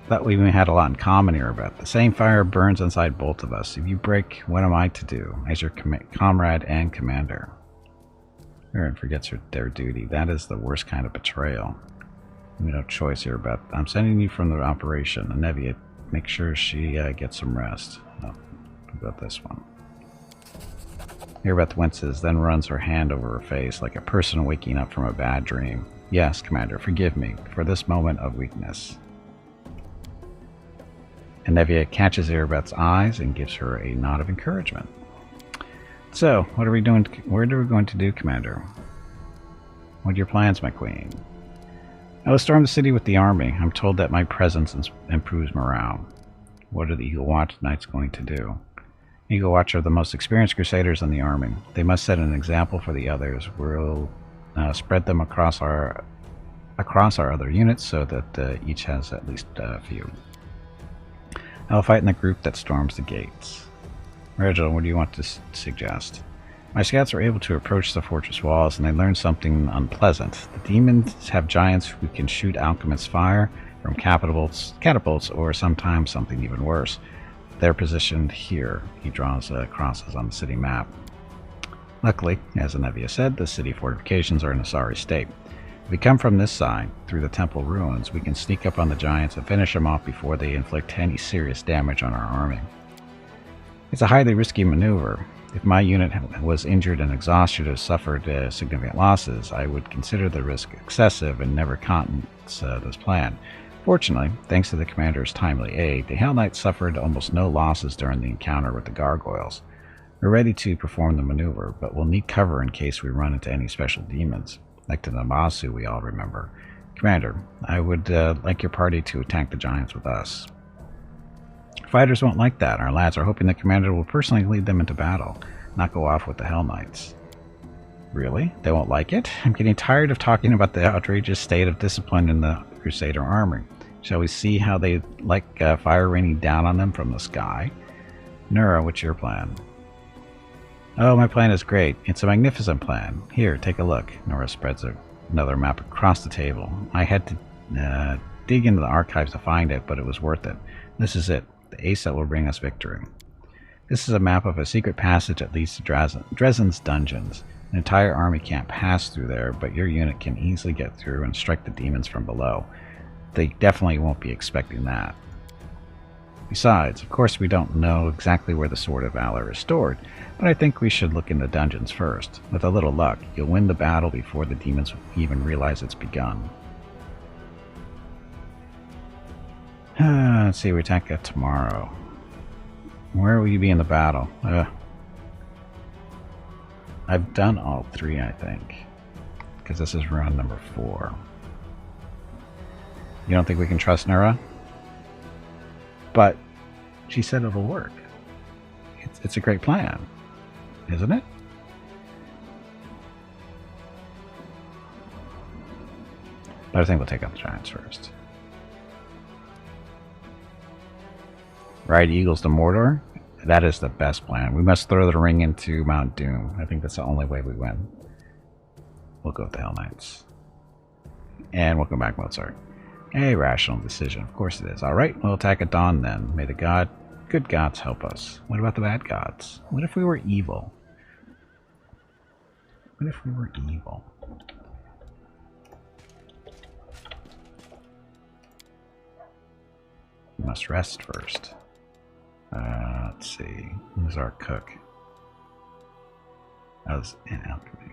Thought we had a lot in common, Erebeth. The same fire burns inside both of us. If you break, what am I to do, as your comrade and commander? Aaron forgets their duty. That is the worst kind of betrayal. You have no choice, Erebeth. I'm sending you from the operation. Anevia, make sure she gets some rest. Oh, about this one. Erebeth winces, then runs her hand over her face like a person waking up from a bad dream. Yes, Commander, forgive me for this moment of weakness. Anevia catches Erebeth's eyes and gives her a nod of encouragement. So, what are we doing? What are we going to do, Commander? What are your plans, my queen? I will storm the city with the army. I'm told that my presence improves morale. What are the Eagle Watch Knights going to do? Eagle Watch are the most experienced Crusaders in the army. They must set an example for the others. We'll spread them across our other units so that each has at least a few. I'll fight in the group that storms the gates. Reginald, what do you want to suggest? My scouts were able to approach the fortress walls, and they learned something unpleasant. The demons have giants who can shoot alchemist's fire from catapults, or sometimes something even worse. They're positioned here. He draws crosses on the city map. Luckily, as Anevia said, the city fortifications are in a sorry state. If we come from this side, through the temple ruins, we can sneak up on the giants and finish them off before they inflict any serious damage on our army. It's a highly risky maneuver. If my unit was injured and exhausted or suffered significant losses, I would consider the risk excessive and never countenance this plan. Fortunately, thanks to the commander's timely aid, the Hell Knights suffered almost no losses during the encounter with the gargoyles. We're ready to perform the maneuver, but we'll need cover in case we run into any special demons, like the Namasu we all remember. Commander, I would like your party to attack the giants with us. Fighters won't like that. Our lads are hoping the commander will personally lead them into battle, not go off with the Hell Knights. Really? They won't like it? I'm getting tired of talking about the outrageous state of discipline in the Crusader army. Shall we see how they like fire raining down on them from the sky? Nura, what's your plan? Oh, my plan is great. It's a magnificent plan. Here, take a look. Nura spreads another map across the table. I had to dig into the archives to find it, but it was worth it. This is it. The ace that will bring us victory. This is a map of a secret passage that leads to Drezen's dungeons. An entire army can't pass through there, but your unit can easily get through and strike the demons from below. They definitely won't be expecting that. Besides, of course we don't know exactly where the Sword of Valor is stored, but I think we should look in the dungeons first. With a little luck, you'll win the battle before the demons even realize it's begun. Let's see, we attack that tomorrow. Where will you be in the battle? I've done all three, I think. Because this is round number 4. You don't think we can trust Nura? But she said it'll work. It's a great plan, isn't it? But I think we'll take out the giants first. Ride eagles to Mordor? That is the best plan. We must throw the ring into Mount Doom. I think that's the only way we win. We'll go with the Hell Knights. And welcome back, Mozart. A rational decision. Of course it is. Alright, we'll attack at dawn then. May the good gods help us. What about the bad gods? What if we were evil? What if we were evil? We must rest first. Let's see. Who's our cook? That was in alchemy.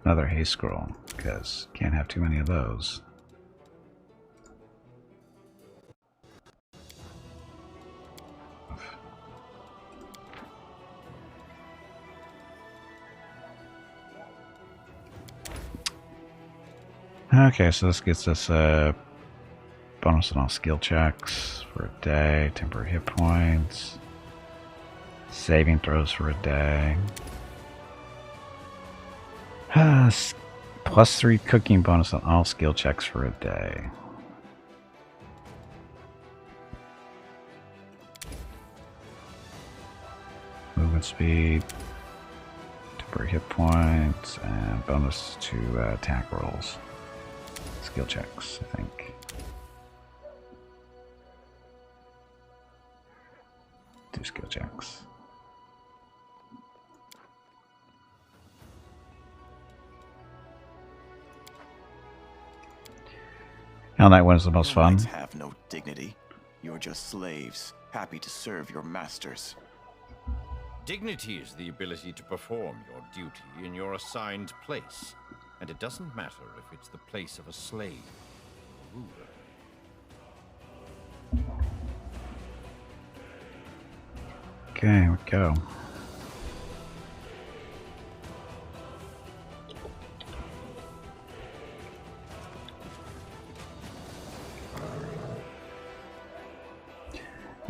Another haste scroll, because can't have too many of those. Okay, so this gets us a bonus on all skill checks for a day, temporary hit points, saving throws for a day. +3 cooking bonus on all skill checks for a day. Movement speed, temporary hit points, and bonus to attack rolls. Skill checks, I think. Do skill checks. Hell Knight one is the most fun. Knights have no dignity. You're just slaves, happy to serve your masters. Dignity is the ability to perform your duty in your assigned place. And it doesn't matter if it's the place of a slave or ruler. Okay, we go.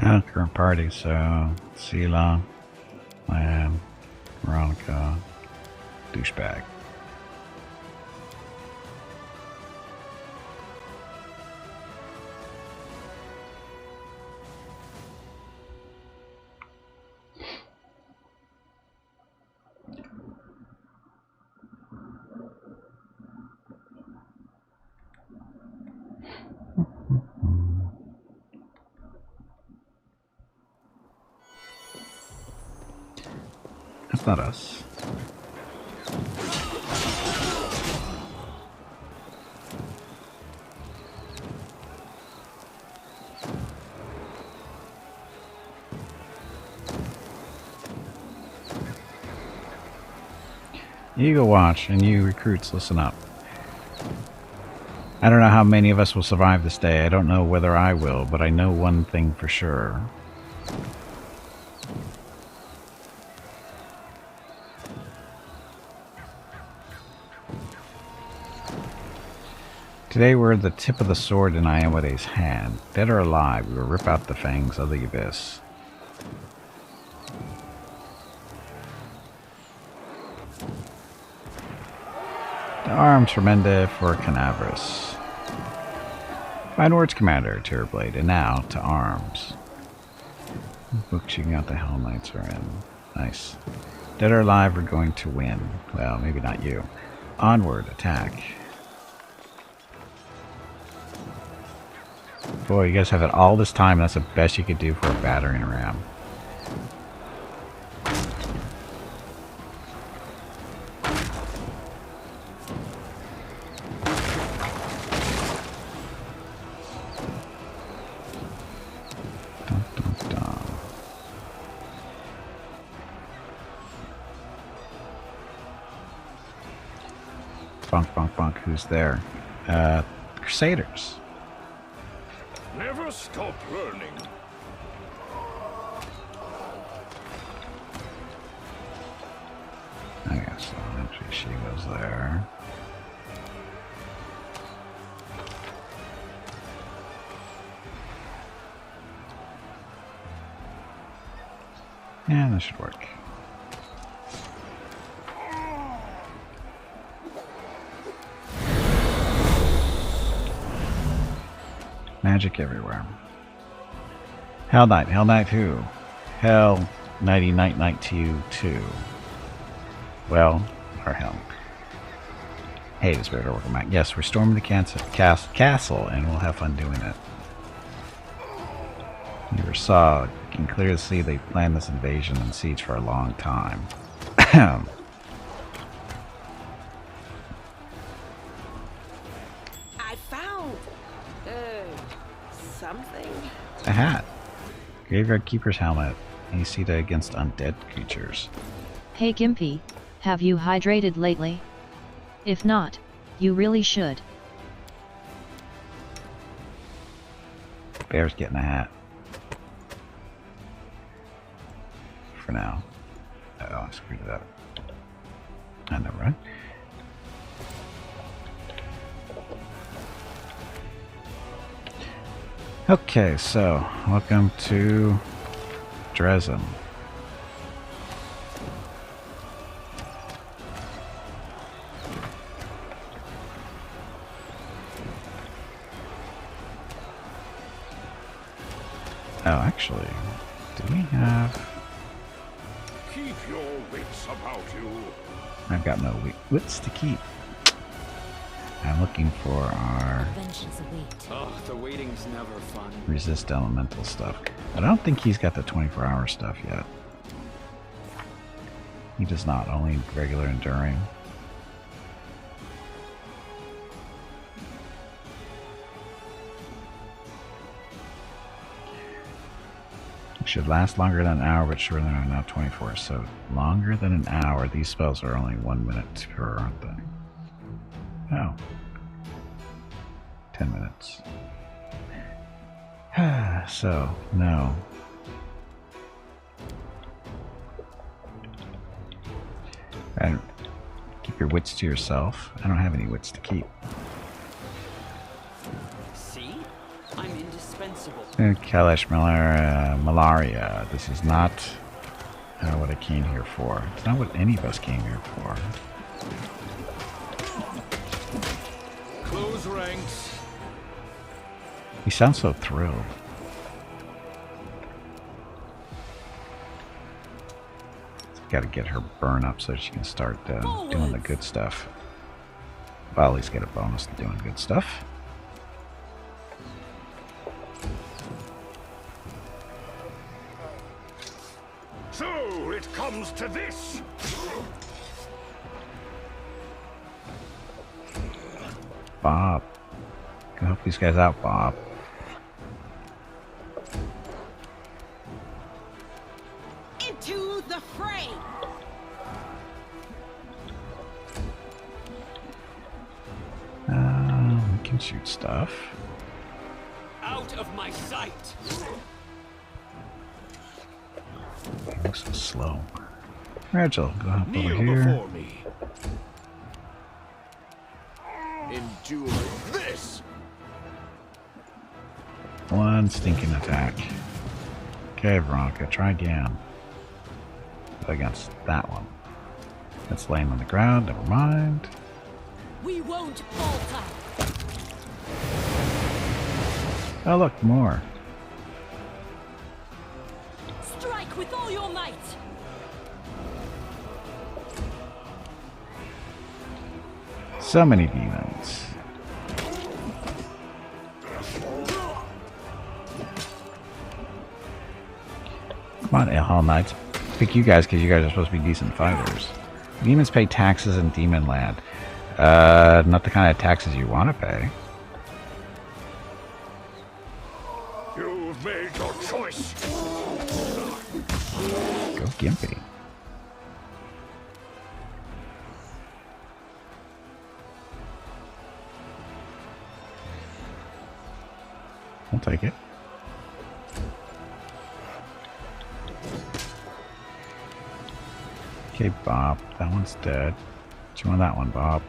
Now current party, so Sela, Lamb, Veronica, douchebag. That's not us. You go watch, and you recruits, listen up. I don't know how many of us will survive this day. I don't know whether I will, but I know one thing for sure. Today we're at the tip of the sword in Iowade's hand. Dead or alive, we will rip out the fangs of the abyss. The arms for Mende for Canaveras. Fine words, Commander, Terrorblade, and now to arms. Book checking out the Hell Knights are in. Nice. Dead or alive, we're going to win. Well, maybe not you. Onward, attack. Boy, you guys have it all this time. That's the best you could do for a battering ram. Dun, dun, dun. Bunk, bunk, bunk. Who's there? Crusaders. Never stop learning. I guess actually she goes there. Yeah, that should work. Magic everywhere. Hell Knight who? Hell Knighty Knight Knight to you too. Well, or hell. Hey, this better work back. Yes, we're storming the castle and we'll have fun doing it. You ever saw, you can clearly see they planned this invasion and siege for a long time. I found something. A hat. Graveyard Keeper's helmet. You see that against undead creatures. Hey Gimpy, have you hydrated lately? If not, you really should. Bear's getting a hat. For now. Oh, I screwed it up. I know, right? Okay, so welcome to Drezen. Oh, actually, do we have... Keep your wits about you. I've got no wits to keep. I'm looking for our Oh, the waiting's never fun. resist elemental stuff. But I don't think he's got the 24-hour stuff yet. He does not, only regular enduring. It should last longer than an hour, but shorter than now 24. So longer than an hour. These spells are only 1 minute per, aren't they? Oh. 10 minutes. So, no. And keep your wits to yourself. I don't have any wits to keep. See? I'm indispensable. Kalash malaria. This is not what I came here for. It's not what any of us came here for. Close ranks. He sounds so thrilled. Got to get her burn up so she can start doing the good stuff. Well, at least get a bonus to doing good stuff. So it comes to this. Bob. Go help these guys out, Bob. Into the fray. We can shoot stuff. Out of my sight. He looks so slow. Rachel, go help over Kneel here. before me. Endure this. One stinking attack. Okay, Veronica, try again. Against that one. That's laying on the ground, never mind. We won't falter. Oh, look, more. Strike with all your might. So many demons. Come on, Hell Knights. Pick you guys because you guys are supposed to be decent fighters. Demons pay taxes in Demon Land. Not the kind of taxes you want to pay. You've made your choice. Go Gimpy. I'll take it. Okay, Bob. That one's dead. Chew on that one, Bob.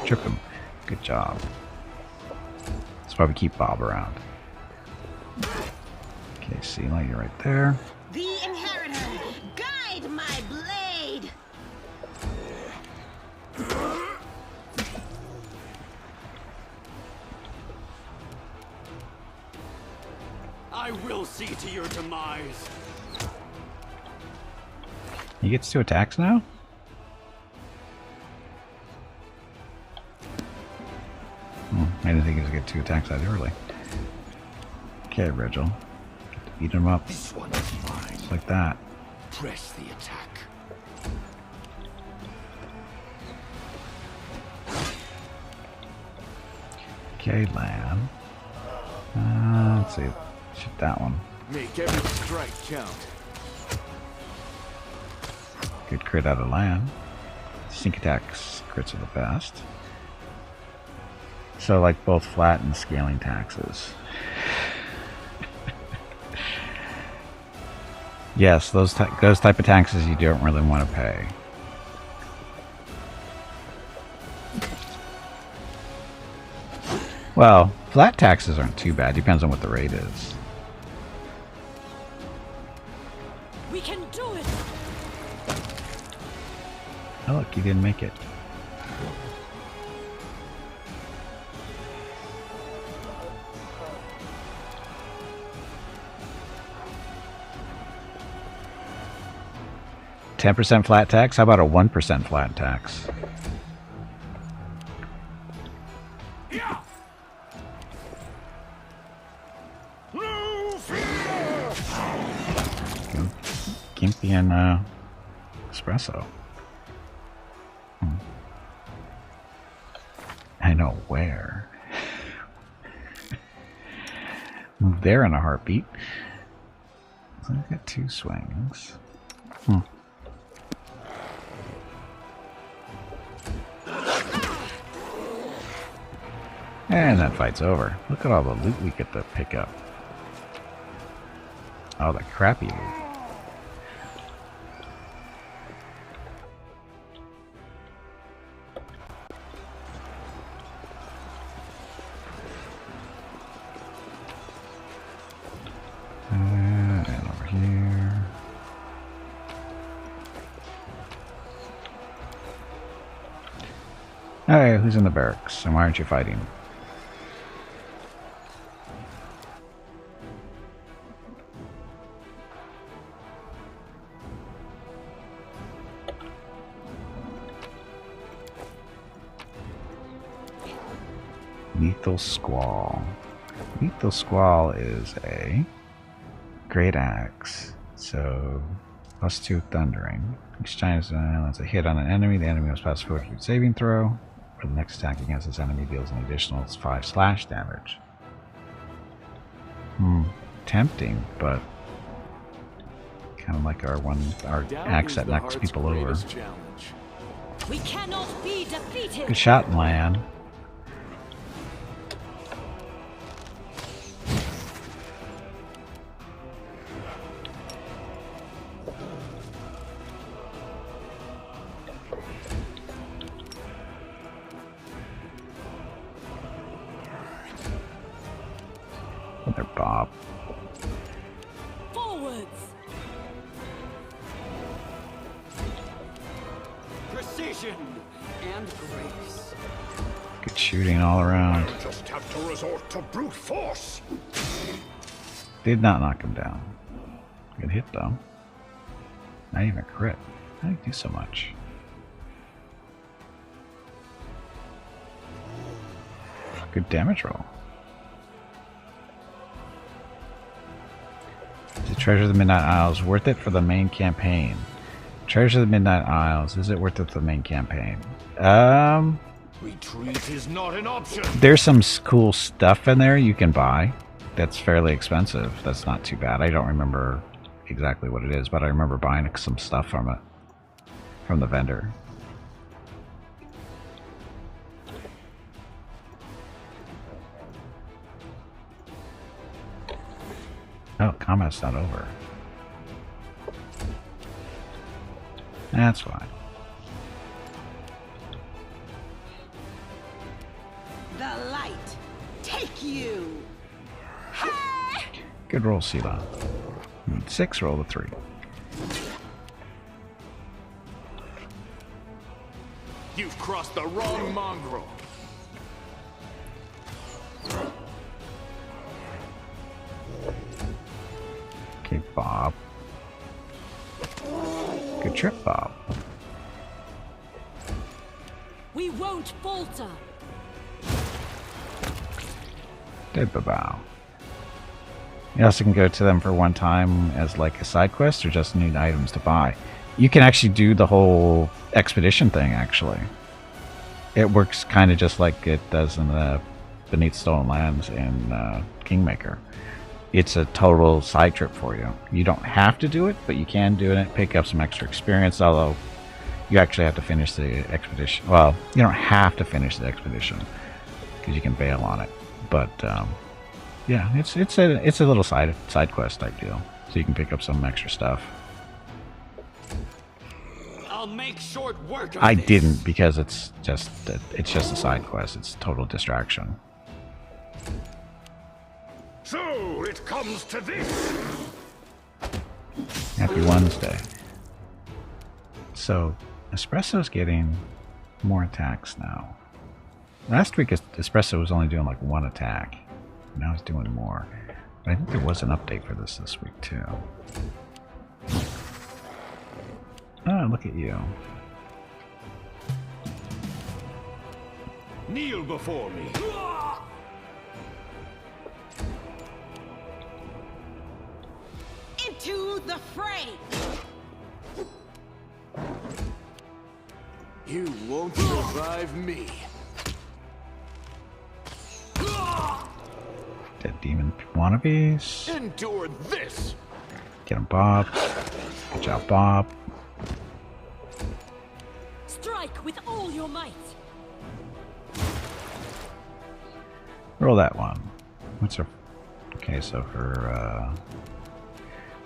Trip him. Good job. Let's probably keep Bob around. Okay, Seela, you're right there. The inheritor, guide my blade. I will see to your demise. He gets 2 attacks now? I didn't think he was going to get 2 attacks that early. Okay, Rigel. Get to beat him up. This one is mine. Just like that. Press the attack. Okay, Lan. Let's see. Shoot that one. Make every strike count. Good crit out of Lan. Sneak attacks crits are the best. So like both flat and scaling taxes. Yes, those type of taxes you don't really want to pay. Well, flat taxes aren't too bad. Depends on what the rate is. We can do it. Oh, look, you didn't make it. %10 flat tax? How about a 1% flat tax? Gimpy and espresso. I know where. Move there in a heartbeat. So I've got 2 swings. And that fight's over. Look at all the loot we get to pick up. All the crappy loot. Alright, who's in the barracks? And why aren't you fighting? Lethal Squall. Lethal Squall is a great axe. So, +2 thundering. Each time it's a hit on an enemy, the enemy must pass a fortitude saving throw. For the next attack against this enemy deals an additional 5 slash damage. Tempting, but kind of like our axe that knocks people over. We cannot be defeated. Good shot, Lan. Another Bob. Forwards. Precision and grace. Good shooting all around. Just have to resort to brute force. Did not knock him down. Good hit though. Not even a crit. How do you do so much? Good damage roll. Is the Treasure of the Midnight Isles worth it for the main campaign? Treasure of the Midnight Isles, is it worth it for the main campaign? Retreat is not an option. There's some cool stuff in there you can buy. That's fairly expensive. That's not too bad. I don't remember exactly what it is, but I remember buying some stuff from it. From the vendor. Oh, combat's not over. That's fine. The light. Take you. Good roll, Sela. 6, roll a 3. You've crossed the wrong mongrel. Okay, Bob. Good trip, Bob. We won't falter. Dead Babao. You also can go to them for one time as like a side quest or just need items to buy. You can actually do the whole expedition thing, actually. It works kind of just like it does in the Beneath Stolen Lands in Kingmaker. It's a total side trip for you. You don't have to do it, but you can do it, pick up some extra experience, although you actually have to finish the expedition. Well, you don't have to finish the expedition, because you can bail on it. But, yeah, it's a little side quest type deal, so you can pick up some extra stuff. I'll make short work of I this. didn't, because it's just a side quest. It's total distraction. So it comes to this. Happy Wednesday. So, Espresso's getting more attacks now. Last week, Espresso was only doing like 1 attack. Now he's doing more. But I think there was an update for this week, too. Oh, look at you. Kneel before me. Into the fray. You won't survive me. Dead demon wannabes. Endure this. Get him, Bob. Good job, Bob. Strike with all your might. Roll that one. What's her... Okay, so her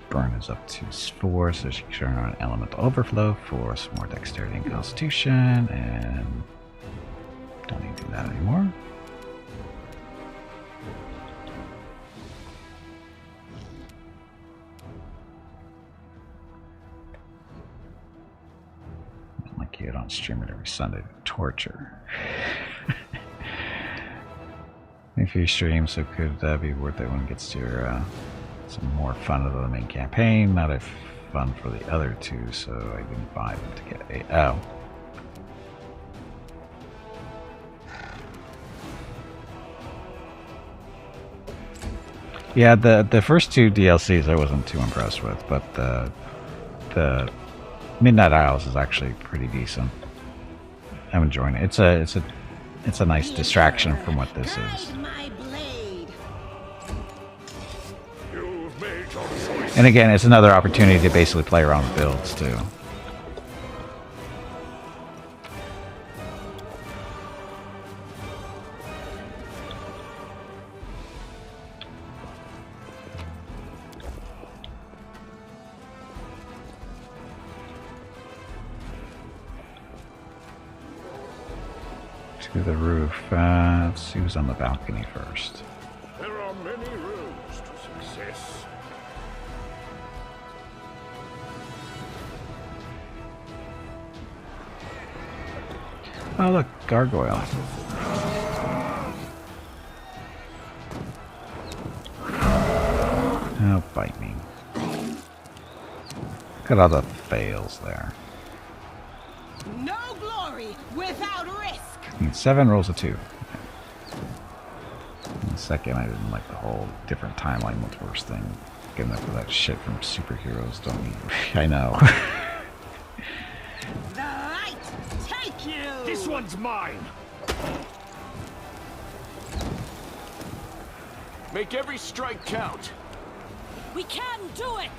burn is up to 4, so she can turn on elemental overflow for some more dexterity and constitution, and don't need to do that anymore. kid on stream every Sunday to torture. Make sure you stream, so could be worth it when it gets to your some more fun of the main campaign, not a fun for the other two, so I didn't buy them to get a Yeah, the first two DLCs I wasn't too impressed with, but the Midnight Isles is actually pretty decent. I'm enjoying it. It's a nice distraction from what this is. And again, it's another opportunity to basically play around with builds too. To the roof. Let's see who's on the balcony first. There are many roads to success. Oh look, gargoyle. Oh, bite me. Look at all the fails there. No glory without risk. 7 rolls of 2. And the second, I didn't like the whole different timeline multiverse thing. Getting up with that shit from superheroes don't need. I know. The light take you. This one's mine. Make every strike count. We can do it.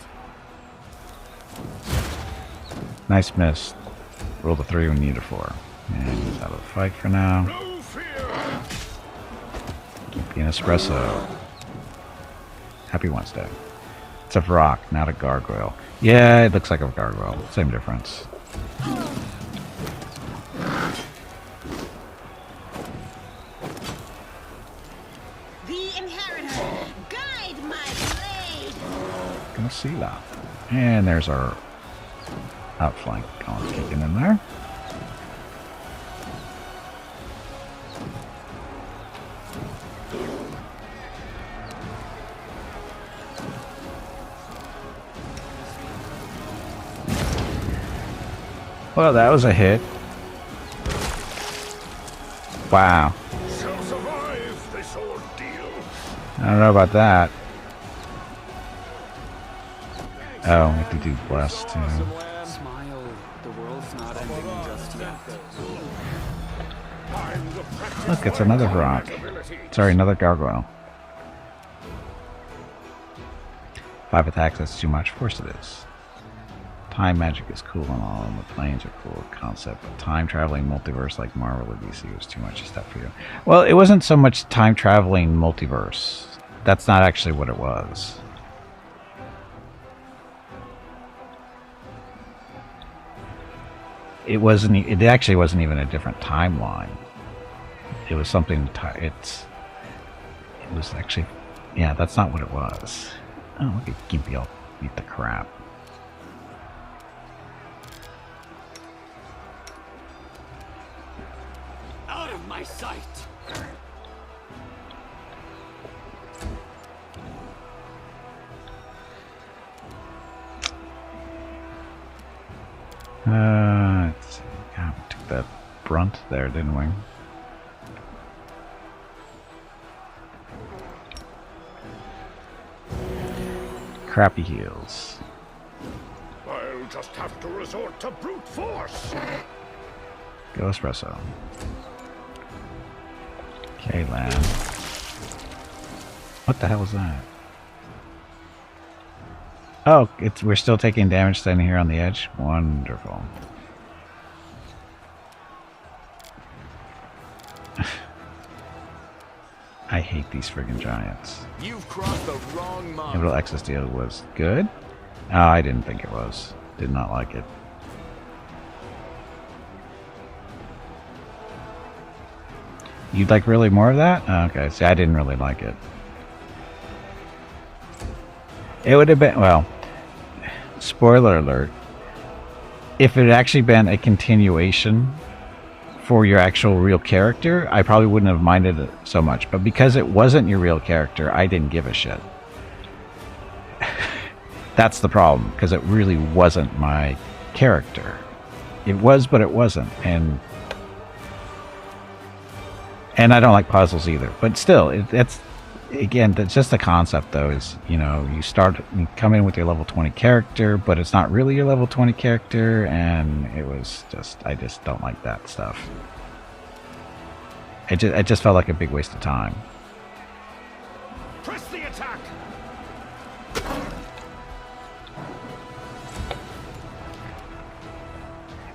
Nice miss. Roll the 3 when you need a 4. And he's out of the fight for now. No fear. Gimpy and espresso. Happy Wednesday. It's a rock, not a gargoyle. Yeah, it looks like a gargoyle. Same difference. The inheritor, guide my blade. Gonna see that. And there's our outflank going kicking in there. Well, that was a hit. Wow. Shall survive this ordeal. I don't know about that. Oh, we have to do bless too. Smile, the world's not ending just yet. Look, it's another rock. Sorry, another gargoyle. 5 attacks, that's too much. Of course it is. Time magic is cool and all, and the planes are cool concept, but time traveling multiverse like Marvel or DC was too much stuff for you. Well, it wasn't so much time traveling multiverse. That's not actually what it was. It wasn't. It actually wasn't even a different timeline. It was something. It was actually. Yeah, that's not what it was. Oh, look at Gimpy. I'll beat the crap. Out of my sight. Let's see. God, we took that brunt there, didn't we? Crappy heals. I'll just have to resort to brute force. Go espresso. Okay, land. What the hell was that? Oh, we're still taking damage standing here on the edge. Wonderful. I hate these friggin' giants. You've crossed the wrong mark. Little excess deal was good. Oh, I didn't think it was. Did not like it. You'd like really more of that? Oh, okay, see, I didn't really like it. It would have been, well, spoiler alert. if it had actually been a continuation for your actual real character, I probably wouldn't have minded it so much. But because it wasn't your real character, I didn't give a shit. That's the problem, because it really wasn't my character. It was, but it wasn't. And I don't like puzzles either. But still, that's just the concept, though, is, you know, you come in with your level 20 character, but it's not really your level 20 character, and it was just, I just don't like that stuff. It just felt like a big waste of time. Press the attack.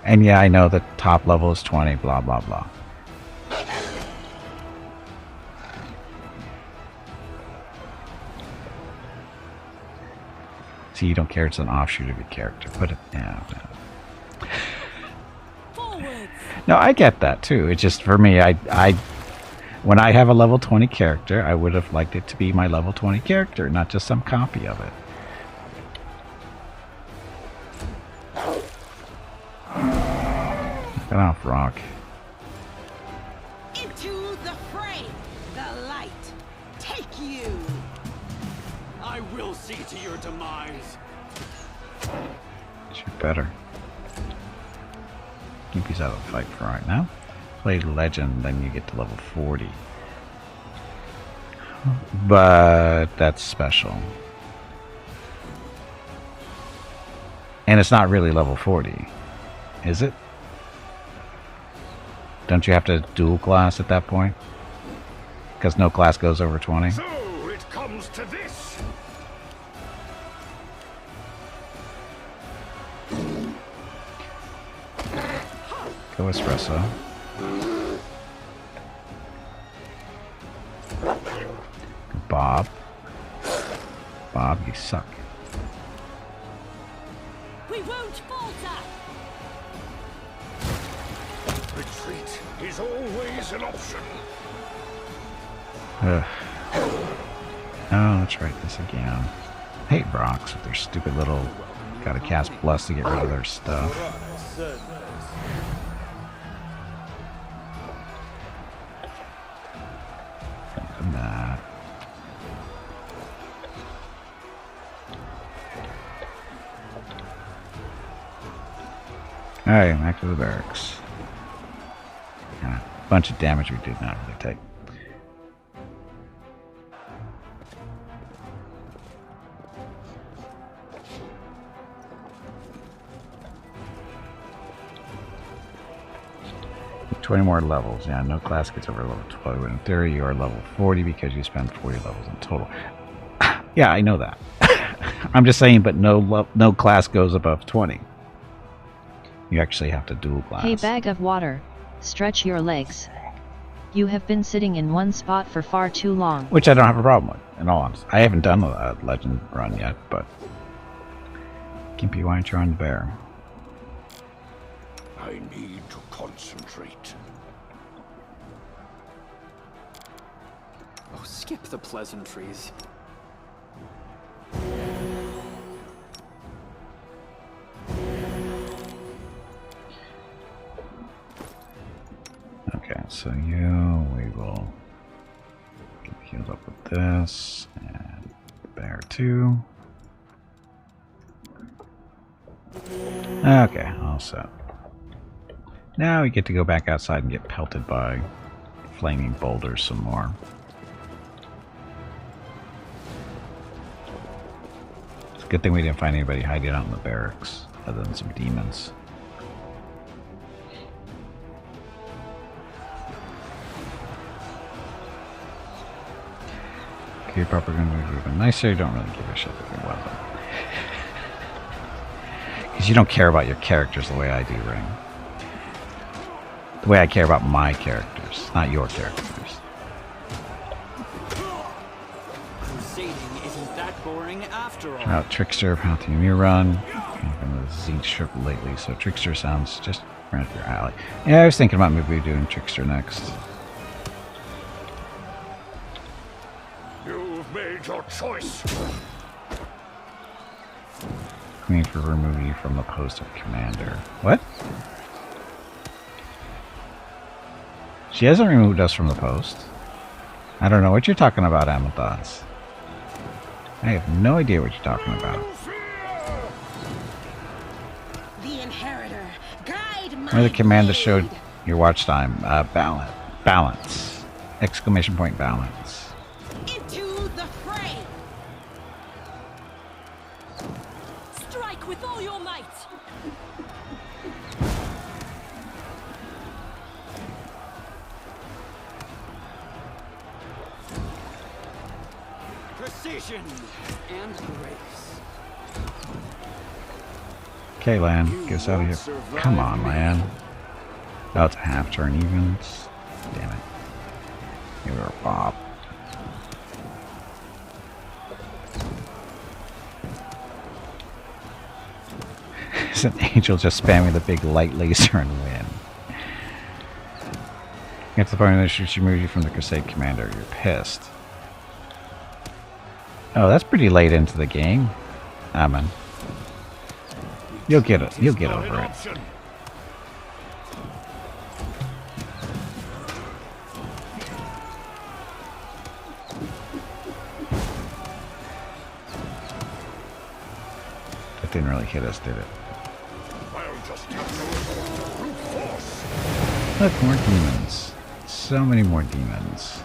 And yeah, I know the top level is 20, blah, blah, blah. See, you don't care, it's an offshoot of your character. But yeah. No, I get that too. It's just, for me, when I have a level 20 character, I would have liked it to be my level 20 character, not just some copy of it. Get off, Rock. Into the fray! The light! Take you! I will see to your demise. Shoot better. Gimpy's out of the fight for right now. Play Legend, then you get to level 40. But that's special. And it's not really level 40, is it? Don't you have to dual class at that point? Because no class goes over 20? So it comes to this. Go espresso. Bob. Bob, you suck. We won't falter! Retreat is always an option. Ugh. Oh, let's write this again. I hate rocks with their stupid little... Gotta cast Bless to get rid of their stuff. And that. Alright, back to the barracks. A bunch of damage we did not really take. $20 more levels. Yeah, no class gets over level 12. But in theory, you are level 40 because you spend 40 levels in total. Yeah, I know that. I'm just saying, but no class goes above 20. You actually have to dual class. Hey, bag of water, stretch your legs. You have been sitting in one spot for far too long. Which I don't have a problem with, in all honesty. I haven't done a legend run yet, but... Gimpy, why aren't you on the bear? I need to concentrate. Oh, skip the pleasantries. Okay, so we will get healed up with this, and the bear too. Okay, all set. Now we get to go back outside and get pelted by flaming boulders some more. It's a good thing we didn't find anybody hiding out in the barracks, other than some demons. Okay, proper gun would have been nicer. You don't really give a shit if it wasn't. Because you don't care about your characters the way I do, Ring. The way I care about my characters, not your characters. Crusading isn't that boring after all. Oh, Trickster, how to your run. I've been with Z strip lately, so Trickster sounds just right up your alley. Yeah, I was thinking about maybe doing Trickster next. You've made your choice. me for removing you from the post of commander. What? She hasn't removed us from the post. I don't know what you're talking about, Amathos. I have no idea what you're talking about. The inheritor, guide my Where the commander blade. showed your watch time. Balance. Exclamation point balance. Into the fray. Strike with all your might. Precision and grace. Okay, Lan, get us out of here. Come on, Lan. Oh, it's a half turn evens. Damn it. Here we are, Bob. Is an angel just spamming the big light laser and win? Get to the point where she removes you from the Crusade commander. You're pissed. Oh, that's pretty late into the game. Amen. You'll get it. You'll get over it. That didn't really hit us, did it? Look, more demons. So many more demons.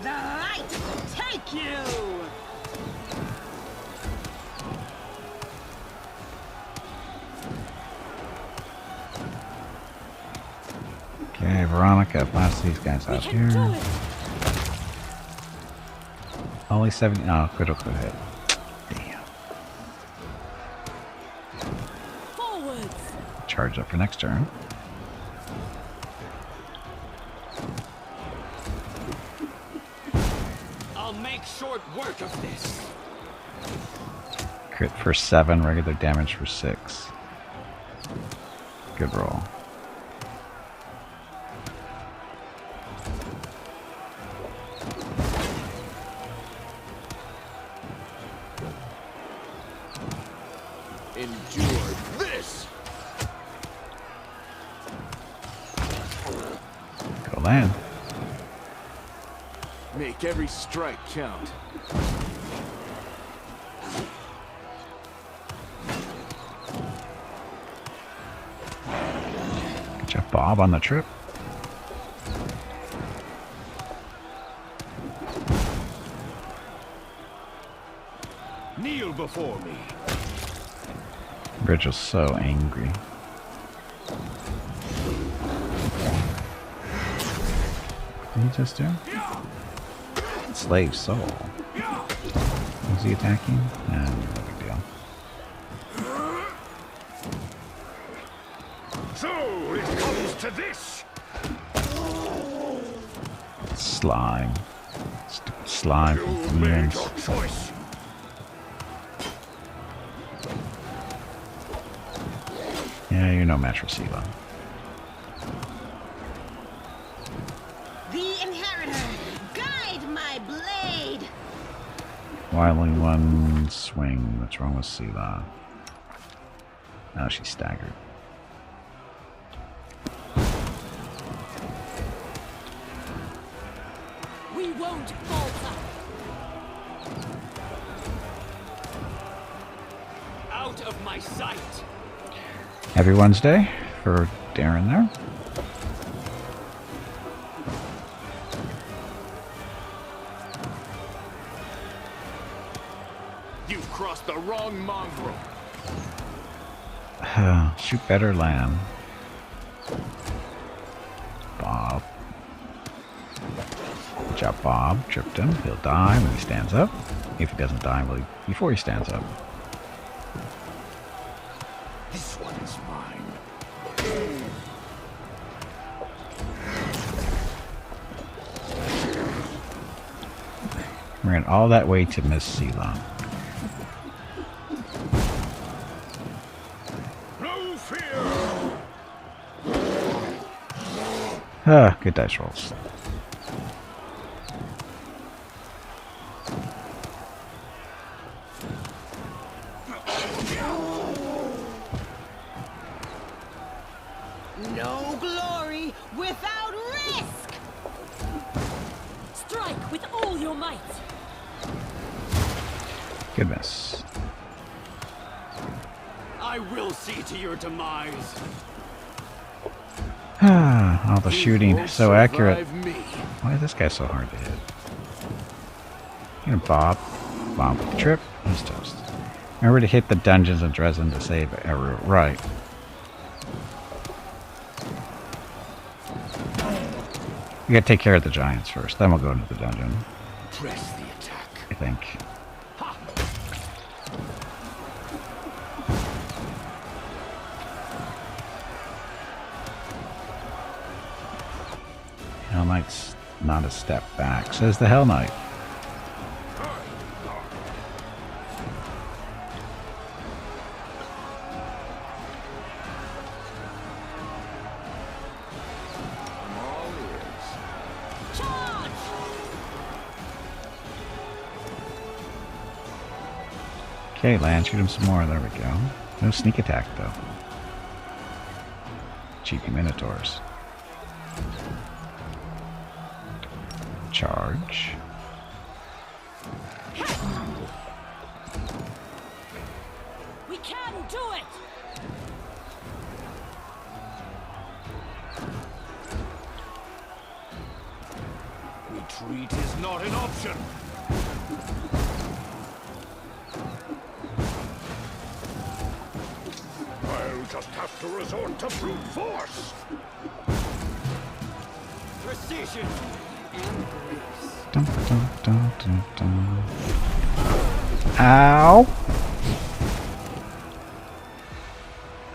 The light will take you. Okay, Veronica, blast these guys out Can do here. it. Only 70. Oh, critical hit. Damn. Forwards. Charge up for next turn. I'll make short work of this. Crit for 7, regular damage for 6. Good roll. Endure this. Go land. Make every strike count. Good job, Bob, on the trip. Kneel before me. Bridge was so angry. What did he just do? Slave soul. Was he attacking? No big deal. So it comes to this. Slime. Stupid slime from You made demons. your choice. Yeah, you're no match for Sela. The inheritor, guide my blade. Why only one swing? What's wrong with Sela? Now she's staggered. We won't falter. Out of my sight. Happy Wednesday for Darren there. You've crossed the wrong mongrel. Shoot better, Lamb. Bob. Good job, Bob. Tripped him. He'll die when he stands up. If he doesn't die before he stands up. This one is mine. Ran all that way to Miss Ceylon. No fear. Ah, good dice rolls. No glory without risk! Strike with all your might. Good miss. I will see to your demise. Ah, all the You shooting won't so accurate. survive me. Why is this guy so hard to hit? You know, Bob with the trip. He's toast. Remember to hit the dungeons and Drezen to save every right. We gotta take care of the giants first, then we'll go into the dungeon. Press the attack. I think. Hell Knight's not a step back, says the Hell Knight. Charge! Okay, Land, shoot him some more. There we go. No sneak attack, though. Cheeky Minotaurs. Charge. We can do it! Retreat is not an option. I'll just have to resort to brute force. Precision and grace. Dun, dun, dun, dun, dun. Ow!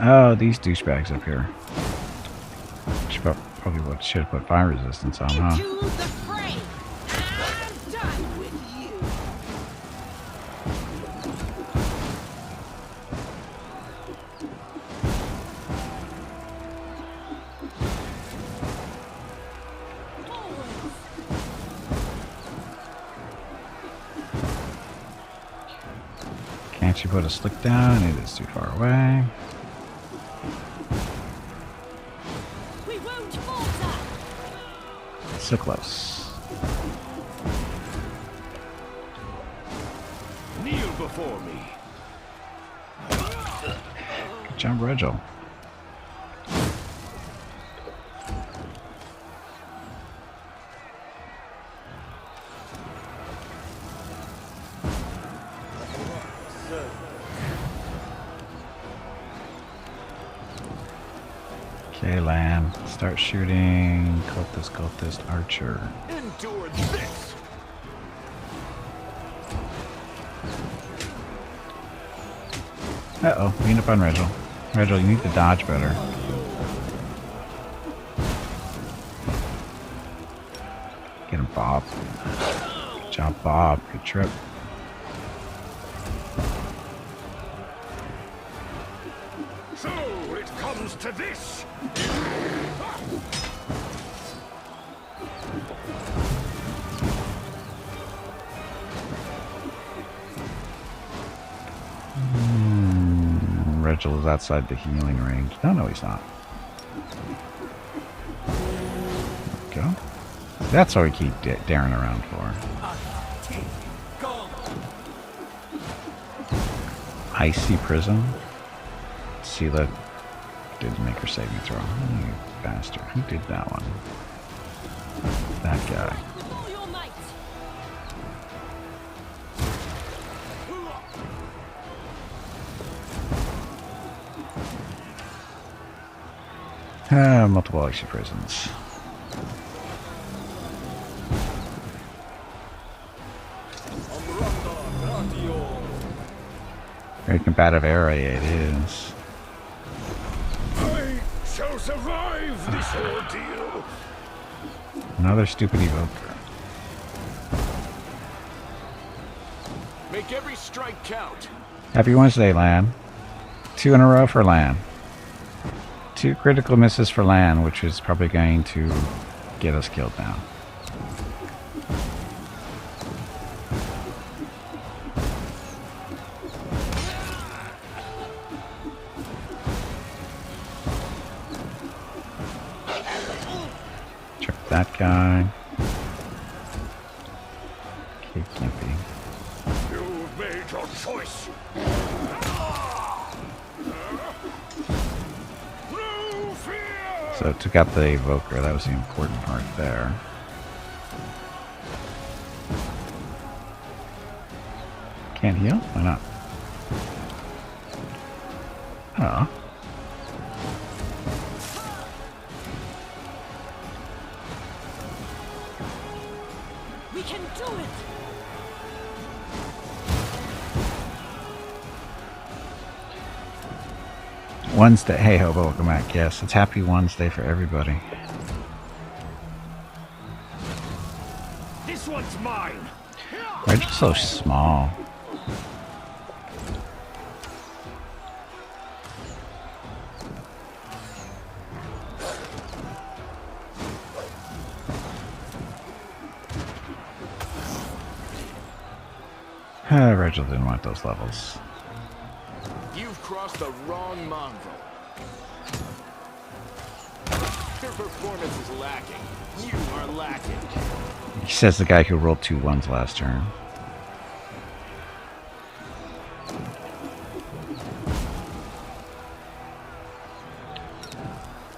Oh, these douchebags up here. Probably should have put fire resistance on, huh? Into the fray! I'm done with you! Forwards! Can't you put a slick down? It is too far away. We won't falter! So close. Kneel before me. Good job, Regil. Okay, Lamb. Start shooting. Cultist, archer. Endure this. Uh-oh, being up on Regil. Regil, you need to dodge better. Get him, Bob. Good job, Bob. Good trip. So it comes to this. Regil is outside the healing range. No, he's not. There we go. That's what we keep daring around for. Icy Prism. Sela didn't make her saving throw. You bastard. Who did that one? That guy. With all your might! Multiple icy prisons. Very combative area it is. I shall survive this ordeal. Another stupid evoker. Make every strike count. Happy Wednesday, Lan. 2 in a row for Lan. 2 critical misses for land, which is probably going to get us killed now. Check that guy. Okay, Gimpy. You've made your choice. No fear. So took out the evoker. That was the important part there. Can't heal? Why not? Oh. We can do it. Wednesday. Hey, Hobo, welcome back. Yes, it's Happy Wednesday for everybody. This one's mine. Why are you so small? Rachel didn't want those levels. You've crossed the wrong mongrel. Your performance is lacking. You are lacking. He says the guy who rolled 2 1s last turn.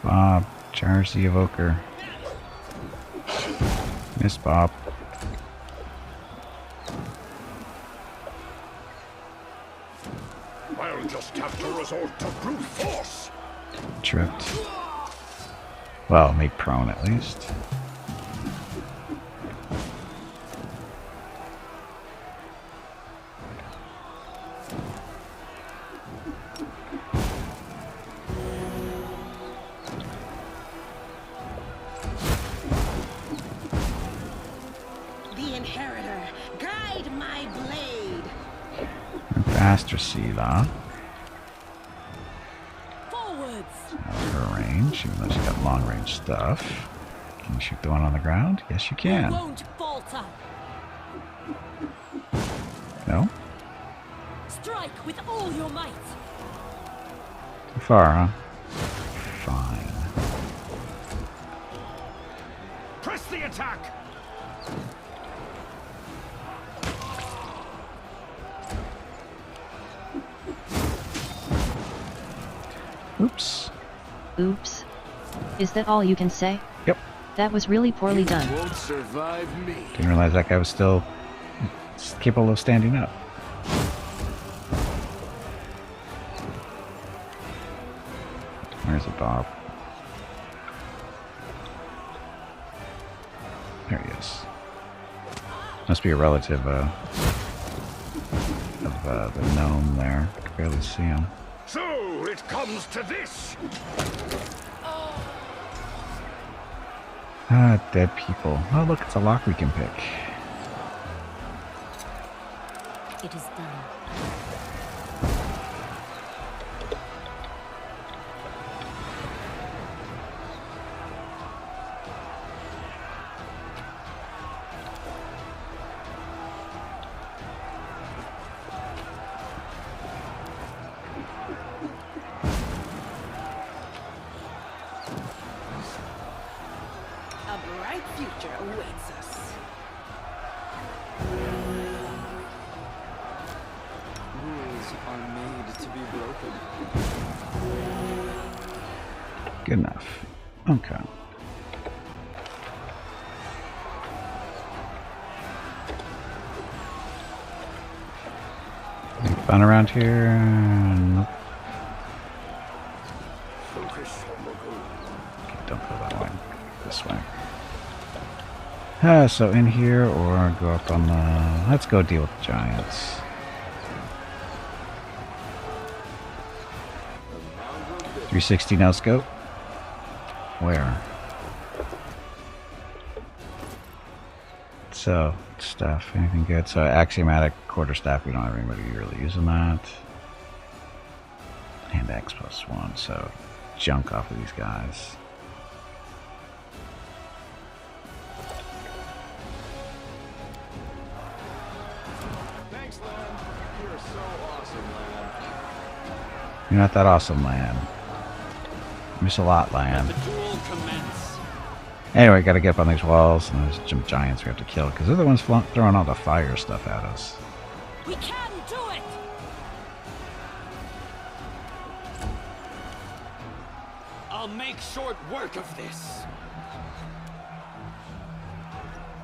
Bob, charge the evoker. Miss Bob. I'll just have to resort to brute force. Tripped. Well, make prone at least. The Inheritor, guide my blade. Faster Sela. Forwards. Out of her range, even though she's got long range stuff. Can you shoot the one on the ground? Yes, you We can. won't falter. No? Strike with all your might. Too far, huh? Fine. Press the attack. Oops. Oops. Is that all you can say? Yep. That was really poorly done. Won't survive me. Didn't realize that guy was still capable of standing up. Where's the Bob? There he is. Must be a relative of the gnome there. I can barely see him. So it comes to this. Ah, dead people. Oh, look, it's a lock we can pick. It is done. A bright future awaits us. Rules are made to be broken. Good enough. Okay. Any fun around here? Nope. Focus on the goal. Okay, don't go that way. This way. So in here or go up on the... Let's go deal with the giants. .360 no scope. Where? So, stuff. Anything good? So axiomatic quarterstaff. We don't have anybody really using that. And X+1. So junk off of these guys. Thanks, Lan. You're so awesome, Lan. You're not that awesome, Lan. Miss a lot, Lan. The duel commence. Anyway, gotta get up on these walls, and there's some giants we have to kill, because they're the ones throwing all the fire stuff at us. We can do it! I'll make short work of this.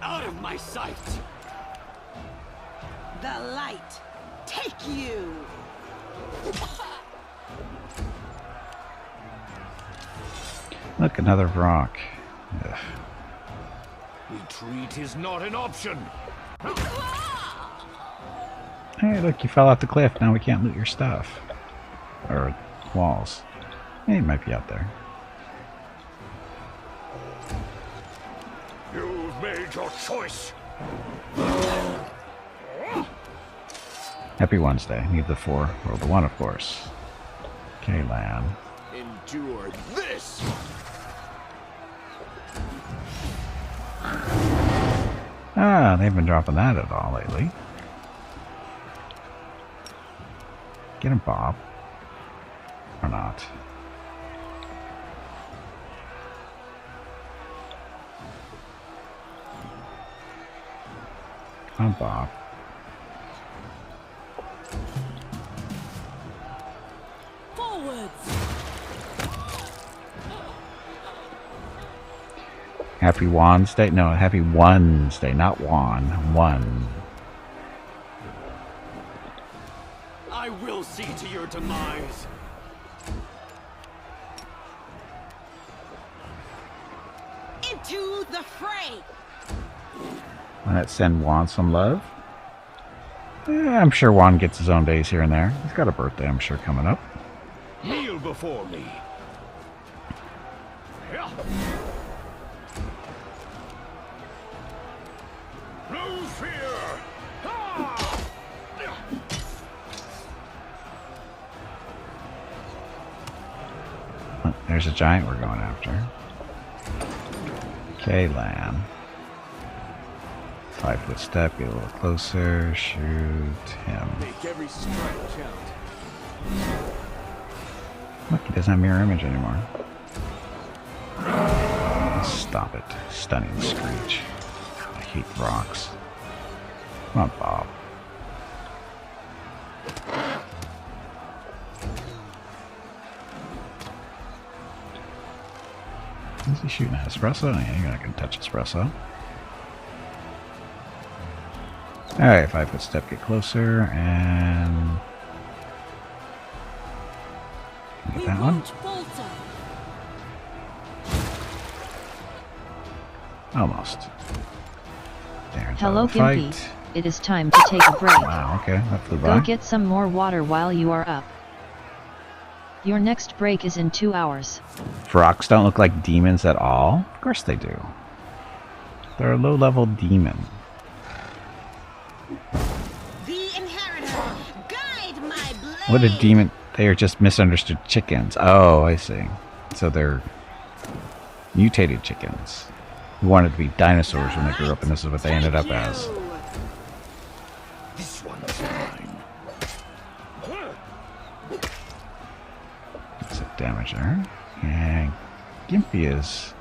Out of my sight. The light, take you! Look, another rock. Ugh. Retreat is not an option. Hey, look, you fell off the cliff. Now we can't loot your stuff. Or walls. Hey, it might be out there. You've made your choice. Happy Wednesday. Need the 4. Roll the 1, of course. Okay, Lan. Endure this! Ah, they've been dropping that at all lately. Get him, Bob. Or not. Come on, Bob. Forwards! Happy Wednesday? No, Happy Wednesday, not Wan. One. I will see to your demise. Into the fray! Let's send Juan some love. I'm sure Juan gets his own days here and there. He's got a birthday, I'm sure, coming up. Kneel before me. No fear. Oh, there's a giant we're going after. Okay, Lan. 5-foot step, get a little closer, shoot him. Make every strike count. Look, he doesn't have mirror image anymore. Stop it. Stunning screech. I hate rocks. Come on, Bob. Is he shooting at espresso? Yeah, you're not going to touch espresso. Alright, 5-foot step, get closer, and... Get that one? Falter. Almost. There's Hello, the fight. Gimpy. It is time to take a break. Wow, okay, that flew by. Go get some more water while you are up. Your next break is in 2 hours. Frogs don't look like demons at all? Of course they do. They're a low-level demon. The inheritor, guide my blade! What a demon. They are just misunderstood chickens. Oh, I see. So they're mutated chickens who wanted to be dinosaurs when they grew up, and this is what they ended up as. This one's mine. That's a damage there. And Gimpy is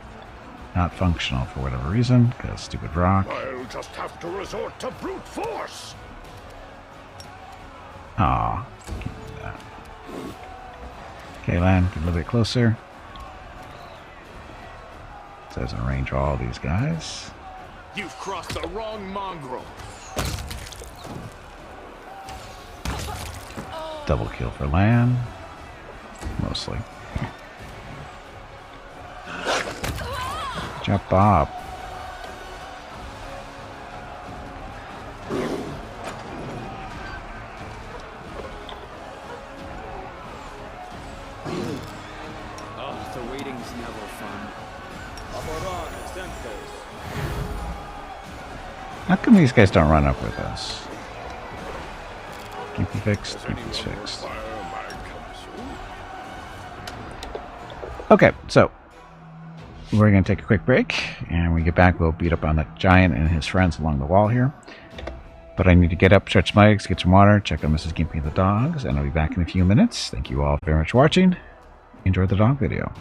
not functional for whatever reason, because stupid rock. I'll just have to resort to brute force. Aw. Can't do that. Okay, Lan, get a little bit closer. Says in range all these guys. You've crossed the wrong mongrel. Double kill for Lan. Mostly. Good job, Bob. Oh, the waiting's never fun. How come these guys don't run up with us? Gimpy fixed, Gimpy's fixed. Okay, so we're going to take a quick break, and when we get back, we'll beat up on that giant and his friends along the wall here. But I need to get up, stretch my legs, get some water, check on Mrs. Gimpy and the dogs, and I'll be back in a few minutes. Thank you all very much for watching. Enjoy the dog video.